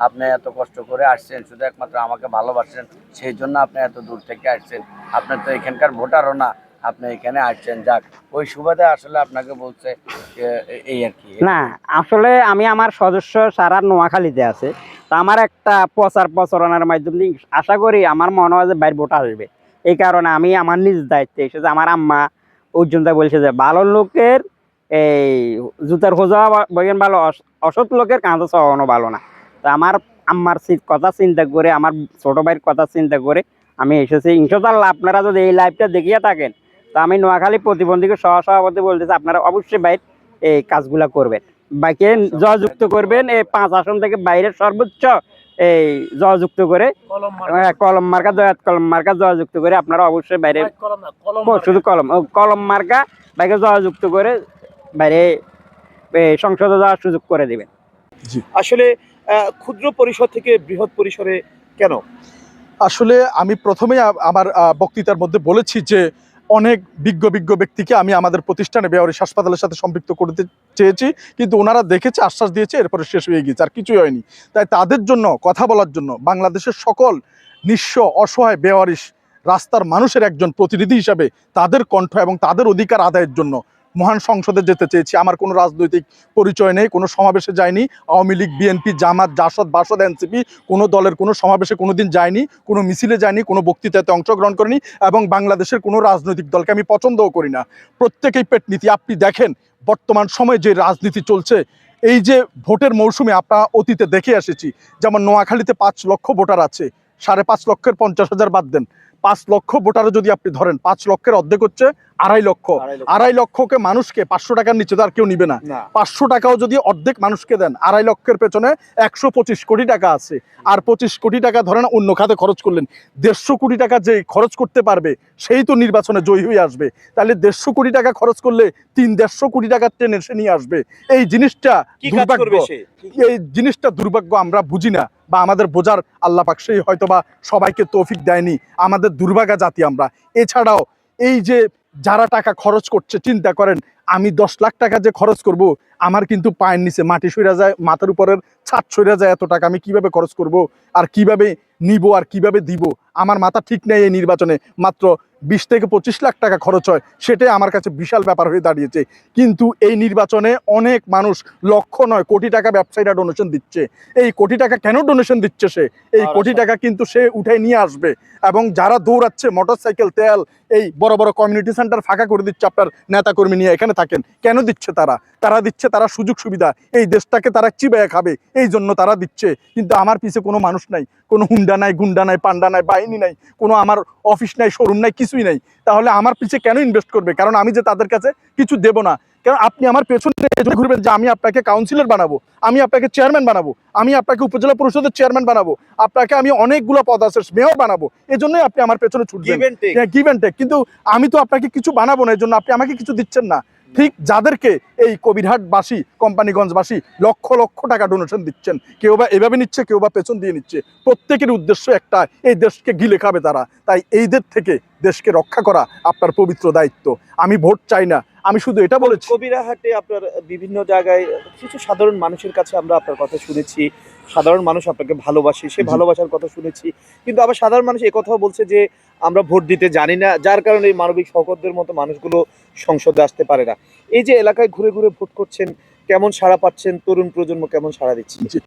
আপনি এত কষ্ট করে আসছেন শুধু একমাত্র আমাকে ভালোবাসেন, সেই জন্য আপনি এত দূর থেকে আসছেন। আপনার তো এখানকার ভোটারও না, আপনি এখানে আসছেন, যাক ওই সুবাদে আসলে আপনাকে বলছে এই আর কি। না, আসলে আমি আমার সদস্য সারা নোয়াখালীতে আছে। তো আমার একটা প্রচারণার মাধ্যমে আশা করি আমার মনে হয় যে বাইরে ভোট আসবে। এই কারণে আমি আমার নিজ দায়িত্বে এসেছে। আমার আম্মা অর্জুনদা বলছে যে ভালো লোকের এই জুতার খোঁজা বইয়েন ভালো, অসৎ লোকের কাঁধে চাওয়ানো ভালো না। তো আমার আম্মার কথা চিন্তা করে, আমার ছোট ভাইয়ের কথা চিন্তা করে আমি এসেছি। ইনশাআল্লাহ আপনারা যদি এই লাইভটা দেখিয়ে থাকেন, তো আমি নোয়াখালী প্রতিবন্ধীকে সহসভাপতি বলতেছি, আপনারা অবশ্যই বাইরে এই কাজগুলা করবেন, বাইকে জয়যুক্ত করবেন। এই 5 আসন থেকে বাইরের সর্বোচ্চ এই জয়যুক্ত করে, কলম মার্কা, দয়াত কলম মার্কা জয়যুক্ত করে আপনারা অবশ্যই বাইরে, শুধু কলম মার্কা বাইকে জয়যুক্ত করে বাইরে সংসদে যাওয়ার সুযোগ করে দিবেন। আসলে ক্ষুদ্র পরিসর থেকে বৃহৎ পরিসরে কেন? আসলে আমি প্রথমেই আমার বক্তৃতার মধ্যে বলেছি যে অনেক বিজ্ঞ ব্যক্তিকে আমি আমাদের প্রতিষ্ঠানে বেওয়ারিশ হাসপাতালের সাথে সম্পৃক্ত করতে চেয়েছি, কিন্তু ওনারা দেখেছে, আশ্বাস দিয়েছে, এরপরে শেষ হয়ে গিয়েছে, আর কিছুই হয়নি। তাই তাদের জন্য কথা বলার জন্য বাংলাদেশের সকল নিঃস্ব অসহায় বেওয়ারিশ রাস্তার মানুষের একজন প্রতিনিধি হিসাবে তাদের কণ্ঠ এবং তাদের অধিকার আদায়ের জন্য মহান সংসদে যেতে চেয়েছি। আমার কোনো রাজনৈতিক পরিচয় নেই, কোনো সমাবেশে যায়নি। আওয়ামী লীগ, বিএনপি, জামাত, জাসদ, বাসদ, এনসিপি কোনো দলের কোনো সমাবেশে কোনোদিন যায়নি, কোনো মিছিলে যায়নি, কোনো বক্তৃতাতে অংশগ্রহণ করিনি, এবং বাংলাদেশের কোনো রাজনৈতিক দলকে আমি পছন্দও করি না। প্রত্যেকেই পেটনীতি। আপনি দেখেন বর্তমান সময়ে যে রাজনীতি চলছে, এই যে ভোটের মৌসুমে আমরা অতীতে দেখে এসেছি, যেমন নোয়াখালীতে 5 লক্ষ ভোটার আছে, 5.5 লক্ষের 50,000 বাদ দেন, 5 লক্ষ ভোটারে যদি আপনি ধরেন, 5 লক্ষের অর্ধেক হচ্ছে 2.5 লক্ষ। 2.5 লক্ষকে মানুষকে 500 টাকার নিচে তো আর কেউ নিবে না। 500 টাকাও যদি অর্ধেক মানুষকে দেন, 2.5 লক্ষের পেছনে 125 কোটি টাকা আছে। আর 25 কোটি টাকা ধরেন অন্য খাতে খরচ করলেন, 150 কোটি টাকা যে খরচ করতে পারবে সেই তো নির্বাচনে জয়ী হয়ে আসবে। তাহলে 150 কোটি টাকা খরচ করলে 300-150 কোটি টাকা টেনে সে নিয়ে আসবে। এই জিনিসটা দুর্ভাগ্য, এই জিনিসটা দুর্ভাগ্য, আমরা বুঝি না, বা আমাদের বোঝার আল্লাহ পাক সেই হয়তো বা সবাইকে তৌফিক দেয়নি, আমাদের দুর্ভাগা জাতি আমরা। এছাড়াও এই যে যারা টাকা খরচ করছে, চিন্তা করেন আমি 10 লাখ টাকা যে খরচ করব, আমার কিন্তু পায়ের নিচে মাটি সইরা যায়, মাথার উপরের ছাদ সইরা যায়, এত টাকা আমি কিভাবে খরচ করব, আর কিভাবে নিব আর কিভাবে দিব, আমার মাথা ঠিক নেই। এই নির্বাচনে মাত্র 20 থেকে 25 লাখ টাকা খরচ হয়, সেটাই আমার কাছে বিশাল ব্যাপার হয়ে দাঁড়িয়েছে। কিন্তু এই নির্বাচনে অনেক মানুষ, লক্ষ নয় কোটি টাকা ব্যবসায়ীরা ডোনেশন দিচ্ছে। এই কোটি টাকা কেন ডোনেশন দিচ্ছে সে? এই কোটি টাকা কিন্তু সে উঠাই নিয়ে আসবে। এবং যারা দৌড়াচ্ছে মোটরসাইকেল, তেল, এই বড় বড় কমিউনিটি সেন্টার ফাঁকা করে দিচ্ছে আপনার নেতাকর্মী নিয়ে এখানে থাকেন, কেন দিচ্ছে তারা দিচ্ছে তারা সুযোগ সুবিধা, এই দেশটাকে তারা চিবাইয়া খাবে এই জন্য তারা দিচ্ছে। কিন্তু আমার পিছে কোনো মানুষ নাই, কোনো হুন্ডা নাই, গুন্ডা নাই, পান্ডা নাই, বাহিনী নাই, কোনো আমার অফিস নাই, শোরুম নাই, কিছুই নাই। তাহলে আমার পিছে কেন ইনভেস্ট করবে? কারণ আমি যে তাদের কাছে কিছু দেব না। কারণ আপনি আমার পেছনে ঘুরবেন যে আমি আপনাকে কাউন্সিলর বানাবো, আমি আপনাকে চেয়ারম্যান বানাবো, আমি আপনাকে উপজেলা পরিষদের চেয়ারম্যান বানাবো, আপনাকে আমি অনেকগুলো পদ আছে মেয়র বানাবো, এজন্যই আপনি আমার পেছনে ছুটবেন। Give and take. কিন্তু আমি তো আপনাকে কিছু বানাবো না, এই জন্য আপনি আমাকে কিছু দিচ্ছেন না। ঠিক যাদেরকে এই কবিরহাটবাসী, কোম্পানিগঞ্জবাসী লক্ষ লক্ষ টাকা ডোনেশন দিচ্ছেন, কেউ বা এভাবে নিচ্ছে, কেউ বা পেছন দিয়ে নিচ্ছে, প্রত্যেকের উদ্দেশ্য একটা, এই দেশকে গিলে খাবে তারা। তাই এইদের থেকে দেশকে রক্ষা করা আপনার পবিত্র দায়িত্ব। আমি ভোট চাই না, আমি শুধু এটা বলেছি। কবিরাহাটে আপনার বিভিন্ন জায়গায় কিছু সাধারণ মানুষের কাছে আমরা আপনার কথা শুনেছি, সাধারণ মানুষ আপনাকে ভালোবাসে, সে ভালোবাসার কথা শুনেছি। কিন্তু আবার সাধারণ মানুষ একথাও বলছে যে আমরা ভোট দিতে জানি না, যার কারণে এই মানবিক শওকতদের মতো মানুষগুলো সংসদে আসতে পারে না। এই যে এলাকায় ঘুরে ঘুরে ভোট করছেন, কেমন সাড়া পাচ্ছেন? তরুণ প্রজন্ম কেমন সাড়া দিচ্ছে?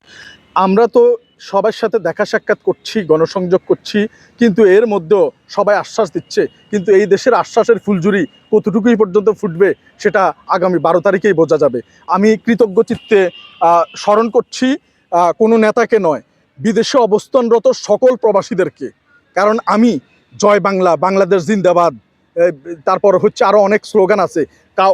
আমরা তো সবার সাথে দেখা সাক্ষাৎ করছি, গণসংযোগ করছি, কিন্তু এর মধ্যেও সবাই আশ্বাস দিচ্ছে। কিন্তু এই দেশের আশ্বাসের ফুলঝুরি কতটুকুই পর্যন্ত ফুটবে সেটা আগামী 12 তারিখেই বোঝা যাবে। আমি কৃতজ্ঞ চিত্তে স্মরণ করছি কোনো নেতাকে নয়, বিদেশে অবস্থানরত সকল প্রবাসীদেরকে। কারণ আমি জয় বাংলা, বাংলাদেশ জিন্দাবাদ, তারপর হচ্ছে আরও অনেক স্লোগান আছে,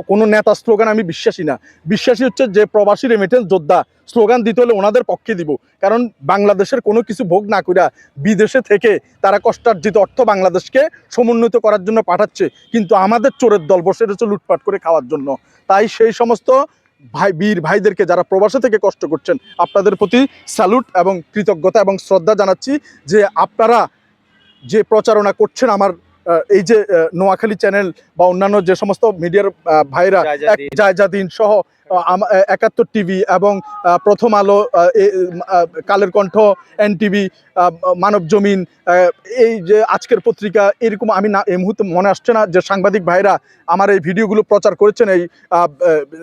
কোনো নেতা স্লোগান আমি বিশ্বাসী না। বিশ্বাসী হচ্ছে যে প্রবাসী রেমিটেন্স যোদ্ধা স্লোগান দিতে হলে ওনাদের পক্ষে দিব। কারণ বাংলাদেশের কোনো কিছু ভোগ না কইরা বিদেশে থেকে তারা কষ্টার্জিত অর্থ বাংলাদেশকে সমুন্নত করার জন্য পাঠাচ্ছে, কিন্তু আমাদের চোরের দল বসে রয়েছে লুটপাট করে খাওয়ার জন্য। তাই সেই সমস্ত বীর ভাইদেরকে যারা প্রবাসে থেকে কষ্ট করছেন, আপনাদের প্রতি স্যালুট এবং কৃতজ্ঞতা এবং শ্রদ্ধা জানাচ্ছি যে আপনারা যে প্রচারণা করছেন আমার এই যে নোয়াখালী চ্যানেল বা অন্যান্য যে সমস্ত মিডিয়ার ভাইরা, জায়জাদিন সহ 71 টিভি এবং প্রথম আলো, কালের কণ্ঠ, এনটিভি, মানব জমিন, এই যে আজকের পত্রিকা, এরকম আমি না এই মুহূর্তে মনে আসছে না যে সাংবাদিক ভাইরা আমার এই ভিডিওগুলো প্রচার করেছেন, এই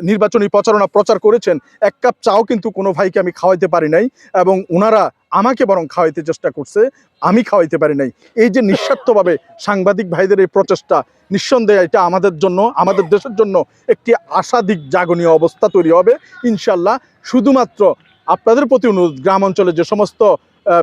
নির্বাচনী প্রচারণা প্রচার করেছেন। এক কাপ চাও কিন্তু কোনো ভাইকে আমি খাওয়াইতে পারি নাই, এবং ওনারা আমাকে বরং খাওয়াইতে চেষ্টা করছে, আমি খাওয়াইতে পারি নাই। এই যে নিঃস্বার্থভাবে সাংবাদিক ভাইদের এই প্রচেষ্টা, নিঃসন্দেহে এটা আমাদের জন্য, আমাদের দেশের জন্য একটি আশাদিক জাগনীয় অবস্থা তৈরি হবে ইনশাল্লাহ। শুধুমাত্র আপনাদের প্রতি অনুরোধ, গ্রাম অঞ্চলে যে সমস্ত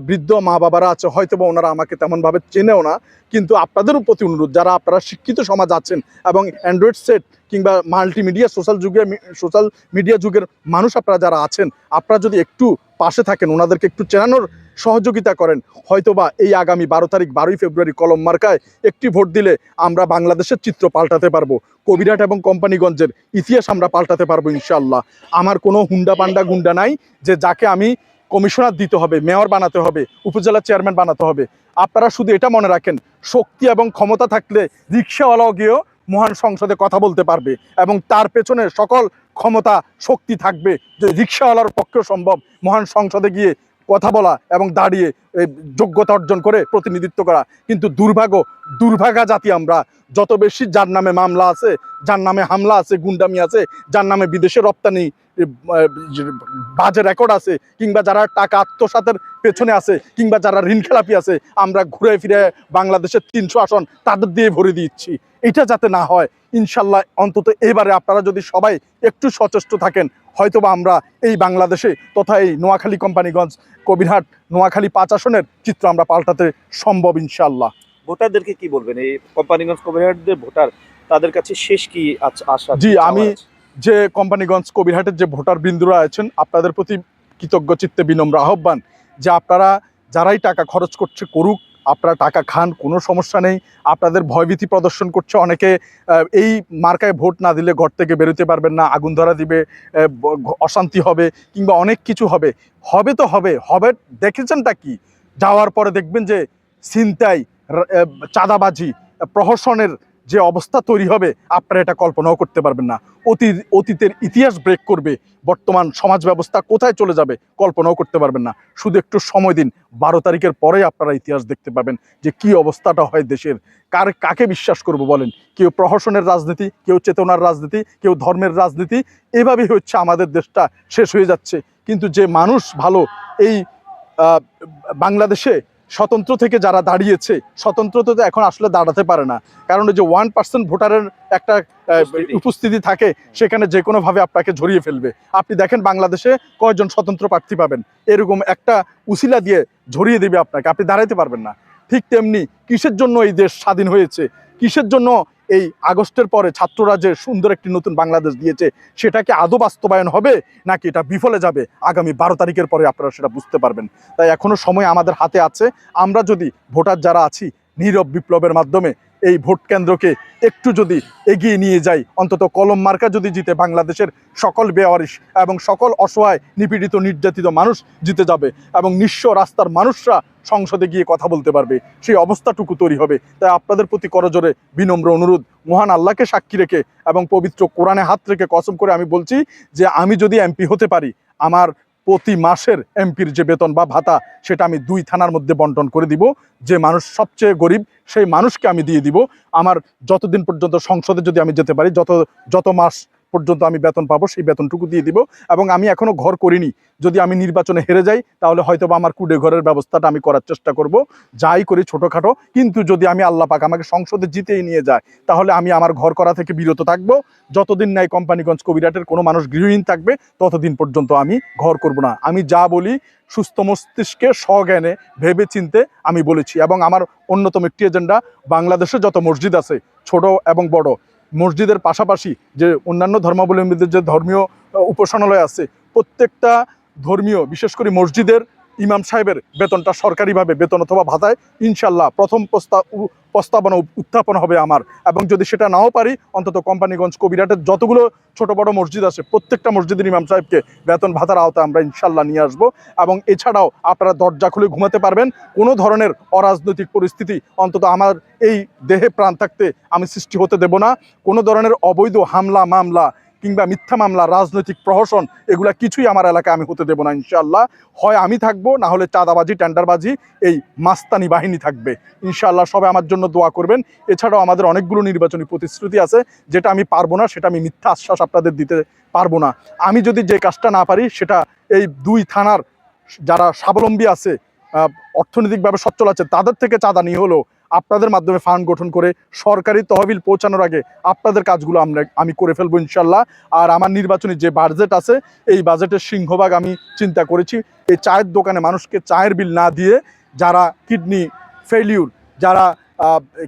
বৃদ্ধ মা বাবারা আছে, হয়তো বা ওনারা আমাকে তেমনভাবে চেনেও না, কিন্তু আপনাদেরও প্রতি অনুরোধ, যারা আপনারা শিক্ষিত সমাজ আছেন এবং অ্যান্ড্রয়েড সেট কিংবা মাল্টিমিডিয়া সোশ্যাল মিডিয়া যুগের মানুষ আপনারা যারা আছেন, আপনারা যদি একটু পাশে থাকেন, ওনাদেরকে একটু চেনানোর সহযোগিতা করেন, হয়তোবা এই আগামী 12 তারিখ 12ই ফেব্রুয়ারি কলম মার্কায় একটি ভোট দিলে আমরা বাংলাদেশের চিত্র পাল্টাতে পারবো, কবিরহাট এবং কোম্পানিগঞ্জের ইতিহাস আমরা পাল্টাতে পারবো ইনশাআল্লাহ। আমার কোনো হুন্ডা পান্ডা গুন্ডা নাই যে যাকে আমি কমিশনার দিতে হবে, মেয়র বানাতে হবে, উপজেলা চেয়ারম্যান বানাতে হবে। আপনারা শুধু এটা মনে রাখেন, শক্তি এবং ক্ষমতা থাকলে রিক্সাওয়ালাও গিয়েও মহান সংসদে কথা বলতে পারবে, এবং তার পেছনে সকল ক্ষমতা শক্তি থাকবে যে রিক্সাওয়ালার পক্ষেও সম্ভব মহান সংসদে গিয়ে কথা বলা এবং দাঁড়িয়ে যোগ্যতা অর্জন করে প্রতিনিধিত্ব করা। কিন্তু দুর্ভাগা জাতি আমরা, যত বেশি যার নামে মামলা আছে, যার নামে হামলা আছে, গুন্ডামি আছে, যার নামে বিদেশে রপ্তানি বাজে রেকর্ড আছে, কিংবা যারা টাকা আত্মসাতের পেছনে আছে, কিংবা যারা ঋণ খেলাপি আছে, আমরা ঘুরে ফিরে বাংলাদেশের 300 আসন তাদের দিয়ে ভরে দিচ্ছি। এটা যাতে না হয় ইনশাল্লাহ, অন্তত এবারে আপনারা যদি সবাই একটু সচেষ্ট থাকেন, হয়তোবা আমরা এই বাংলাদেশে তথা এই নোয়াখালী, কোম্পানিগঞ্জ, কবিরহাট, নোয়াখালী 5 আসনের চিত্র আমরা পাল্টাতে সম্ভব ইনশাল্লাহ। ভোটারদেরকে কি বলবেন, এই কোম্পানিগঞ্জ কবিরহাটের ভোটার, তাদের কাছে শেষ কি আশা? জি, আমি যে কোম্পানিগঞ্জ কবিরহাটের যে ভোটার বৃন্দরা আছেন, আপনাদের প্রতি কৃতজ্ঞ চিত্তে বিনম্র আহ্বান যে আপনারা যারাই টাকা খরচ করছে করুক, আপনারা টাকা খান, কোনো সমস্যা নেই। আপনাদের ভয়ভীতি প্রদর্শন করছে অনেকে, এই মার্কায় ভোট না দিলে ঘর থেকে বেরোতে পারবেন না, আগুন ধরা দিবে, অশান্তি হবে, কিংবা অনেক কিছু হবে। হবে তো হবে, দেখেছেনটা কি? যাওয়ার পরে দেখবেন যে ছিনতাই, চাঁদাবাজি, প্রহসনের যে অবস্থা তৈরি হবে আপনারা এটা কল্পনাও করতে পারবেন না। অতীতের ইতিহাস ব্রেক করবে, বর্তমান সমাজ ব্যবস্থা কোথায় চলে যাবে কল্পনাও করতে পারবেন না। শুধু একটু সময় দিন, 12 তারিখের পরেই আপনারা ইতিহাস দেখতে পাবেন যে কি অবস্থাটা হয় দেশের। কাকে বিশ্বাস করব বলেন? কেউ প্রহসনের রাজনীতি, কেউ চেতনার রাজনীতি, কেউ ধর্মের রাজনীতি, এভাবেই হচ্ছে আমাদের দেশটা শেষ হয়ে যাচ্ছে। কিন্তু যে মানুষ ভালো, এই বাংলাদেশে স্বতন্ত্র থেকে যারা দাঁড়িয়েছে, স্বতন্ত্র তো এখন আসলে দাঁড়াতে পারে না, কারণ ওই যে 1% ভোটারের একটা উপস্থিতি থাকে, সেখানে যে কোনোভাবে আপনাকে ঝরিয়ে ফেলবে। আপনি দেখেন বাংলাদেশে কয়জন স্বতন্ত্র প্রার্থী পাবেন, এরকম একটা উসিলা দিয়ে ঝরিয়ে দেবে আপনাকে, আপনি দাঁড়াইতে পারবেন না। ঠিক তেমনি কিসের জন্য এই দেশ স্বাধীন হয়েছে, কিসের জন্য এই আগস্টের পরে ছাত্ররা যে সুন্দর একটি নতুন বাংলাদেশ দিয়েছে, সেটা কি আদৌ বাস্তবায়ন হবে নাকি এটা বিফলে যাবে, আগামী 12 তারিখের পরে আপনারা সেটা বুঝতে পারবেন। তাই এখনো সময় আমাদের হাতে আছে। আমরা যদি ভোটার যারা আছি, নীরব বিপ্লবের মাধ্যমে এই ভোট কেন্দ্রকে একটু যদি এগিয়ে নিয়ে যাই, অন্তত কলম মার্কা যদি জিতে, বাংলাদেশের সকল বেওয়ারিশ এবং সকল অসহায় নিপীড়িত নির্যাতিত মানুষ জিতে যাবে এবং নিঃস্ব রাস্তার মানুষরা সংসদে গিয়ে কথা বলতে পারবে, সেই অবস্থাটুকু তৈরি হবে। তাই আপনাদের প্রতি করজোরে বিনম্র অনুরোধ, মহান আল্লাহকে সাক্ষী রেখে এবং পবিত্র কোরআনে হাত রেখে কসম করে আমি বলছি যে আমি যদি এমপি হতে পারি, আমার প্রতি মাসের এমপির যে বেতন বা ভাতা, সেটা আমি 2 থানার মধ্যে বন্টন করে দিব। যে মানুষ সবচেয়ে গরিব সেই মানুষকে আমি দিয়ে দিব। আমার যতদিন পর্যন্ত সংসদে যদি আমি যেতে পারি, যত মাস পর্যন্ত আমি বেতন পাবো, সেই বেতনটুকু দিয়ে দিব। এবং আমি এখনো ঘর করিনি, যদি আমি নির্বাচনে হেরে যাই তাহলে হয়তো বা আমার কুড়ে ঘরের ব্যবস্থাটা আমি করার চেষ্টা করব, যাই করি ছোটোখাটো। কিন্তু যদি আমি আল্লাহ পাক আমাকে সংসদে জিতেই নিয়ে যায়, তাহলে আমি আমার ঘর করা থেকে বিরত থাকবো। যতদিন নাই কোম্পানিগঞ্জ কবিরাটের কোনো মানুষ গৃহহীন থাকবে, ততদিন পর্যন্ত আমি ঘর করব না। আমি যা বলি সুস্থ মস্তিষ্কে সজ্ঞানে ভেবে চিনতে আমি বলেছি। এবং আমার অন্যতম একটি এজেন্ডা, বাংলাদেশে যত মসজিদ আছে ছোট এবং বড়, মসজিদের পাশাপাশি যে অন্যান্য ধর্মাবলম্বীদের যে ধর্মীয় উপাসনালয় আছে, প্রত্যেকটা ধর্মীয় বিশেষ করে মসজিদের ইমাম সাহেবের বেতনটা সরকারিভাবে বেতন অথবা ভাতায় ইনশাল্লাহ প্রথম প্রস্তাবনা উত্থাপন হবে আমার। এবং যদি সেটা নাও পারি, অন্তত কোম্পানিগঞ্জ কবিরাটের যতগুলো ছোট বড় মসজিদ আছে, প্রত্যেকটা মসজিদের ইমাম সাহেবকে বেতন ভাতার আওতায় আমরা ইনশাল্লাহ নিয়ে আসবো। এবং এছাড়াও আপনারা দরজা খুলে ঘুমাতে পারবেন, কোনো ধরনের অরাজনৈতিক পরিস্থিতি অন্তত আমার এই দেহে প্রাণ থাকতে আমি সৃষ্টি হতে দেব না। কোনো ধরনের অবৈধ হামলা মামলা কিংবা মিথ্যা মামলা, রাজনৈতিক প্রহসন, এগুলা কিছুই আমার এলাকায় আমি হতে দেবো না ইনশাআল্লাহ। হয় আমি থাকবো, না হলে চাঁদাবাজি টেন্ডারবাজি এই মাস্তানি বাহিনী থাকবে ইনশাআল্লাহ। সবাই আমার জন্য দোয়া করবেন। এছাড়াও আমাদের অনেকগুলো নির্বাচনী প্রতিশ্রুতি আছে, যেটা আমি পারবো না, সেটা আমি মিথ্যা আশ্বাস আপনাদের দিতে পারবো না। আমি যদি যে কাজটা না পারি, সেটা এই 2 থানার যারা স্বাবলম্বী আছে, অর্থনৈতিকভাবে সচ্ছল আছে, তাদের থেকে চাঁদা নিয়ে হলেও আপনাদের মাধ্যমে ফান্ড গঠন করে সরকারি তহবিল পৌঁছানোর আগে আপনাদের কাজগুলো আমি করে ফেলবো ইনশাল্লাহ। আর আমার নির্বাচনী যে বাজেট আছে, এই বাজেটের সিংহভাগ আমি চিন্তা করেছি এই চায়ের দোকানে মানুষকে চায়ের বিল না দিয়ে, যারা কিডনি ফেলিউর, যারা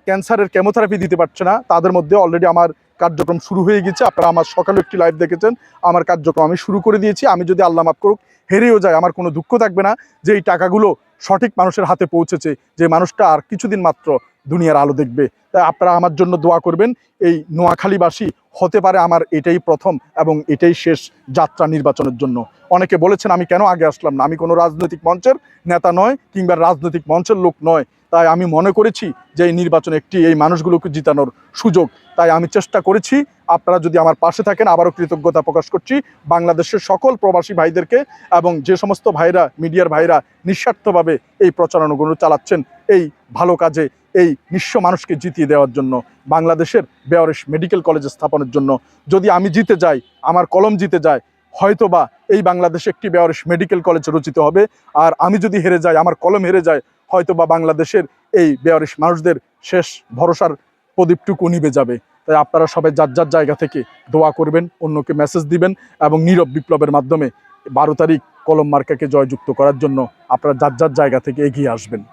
ক্যান্সারের কেমোথেরাপি দিতে পারছে না, তাদের মধ্যে অলরেডি আমার কার্যক্রম শুরু হয়ে গেছে। আপনারা আমার সকালে একটি লাইভ দেখেছেন, আমার কার্যক্রম আমি শুরু করে দিয়েছি। আমি যদি আল্লাহ মাফ করুক হেরেও যায়, আমার কোনো দুঃখ থাকবে না যে এই টাকাগুলো সঠিক মানুষের হাতে পৌঁছেছে, যে মানুষটা আর কিছুদিন মাত্র দুনিয়ার আলো দেখবে। তাই আপনারা আমার জন্য দোয়া করবেন। এই নোয়াখালীবাসী হতে পারে আমার এটাই প্রথম এবং এটাই শেষ যাত্রা নির্বাচনের জন্য। অনেকে বলেছেন আমি কেন আগে আসলাম না, আমি কোনো রাজনৈতিক মঞ্চের নেতা নয় কিংবা রাজনৈতিক মঞ্চের লোক নয়। তাই আমি মনে করেছি যে এই নির্বাচন একটি এই মানুষগুলোকে জিতানোর সুযোগ। তাই আমি চেষ্টা করেছি। আপনারা যদি আমার পাশে থাকেন, আবারও কৃতজ্ঞতা প্রকাশ করছি বাংলাদেশের সকল প্রবাসী ভাইদেরকে এবং যে সমস্ত ভাইরা, মিডিয়ার ভাইরা নিঃস্বার্থভাবে এই প্রচারণাগুলো চালাচ্ছেন এই ভালো কাজে, এই নিঃস্ব মানুষকে জিতিয়ে দেওয়ার জন্য, বাংলাদেশের বেওয়ারিশ মেডিকেল কলেজ স্থাপনের জন্য। যদি আমি জিতে যাই, আমার কলম জিতে যায়, হয়তোবা এই বাংলাদেশে একটি বেওয়ারিশ মেডিকেল কলেজ রচিত হবে। আর আমি যদি হেরে যাই, আমার কলম হেরে যায়, হয়তোবা বাংলাদেশের এই বেওয়ারিশ মানুষদের শেষ ভরসার প্রদীপটুকু নিভে যাবে। তাই আপনারা সবাই যার যার জায়গা থেকে দোয়া করবেন, অন্যকে মেসেজ দিবেন এবং নীরব বিপ্লবের মাধ্যমে 12 তারিখ কলম মার্কাকে জয়যুক্ত করার জন্য আপনারা যার যার জায়গা থেকে এগিয়ে আসবেন।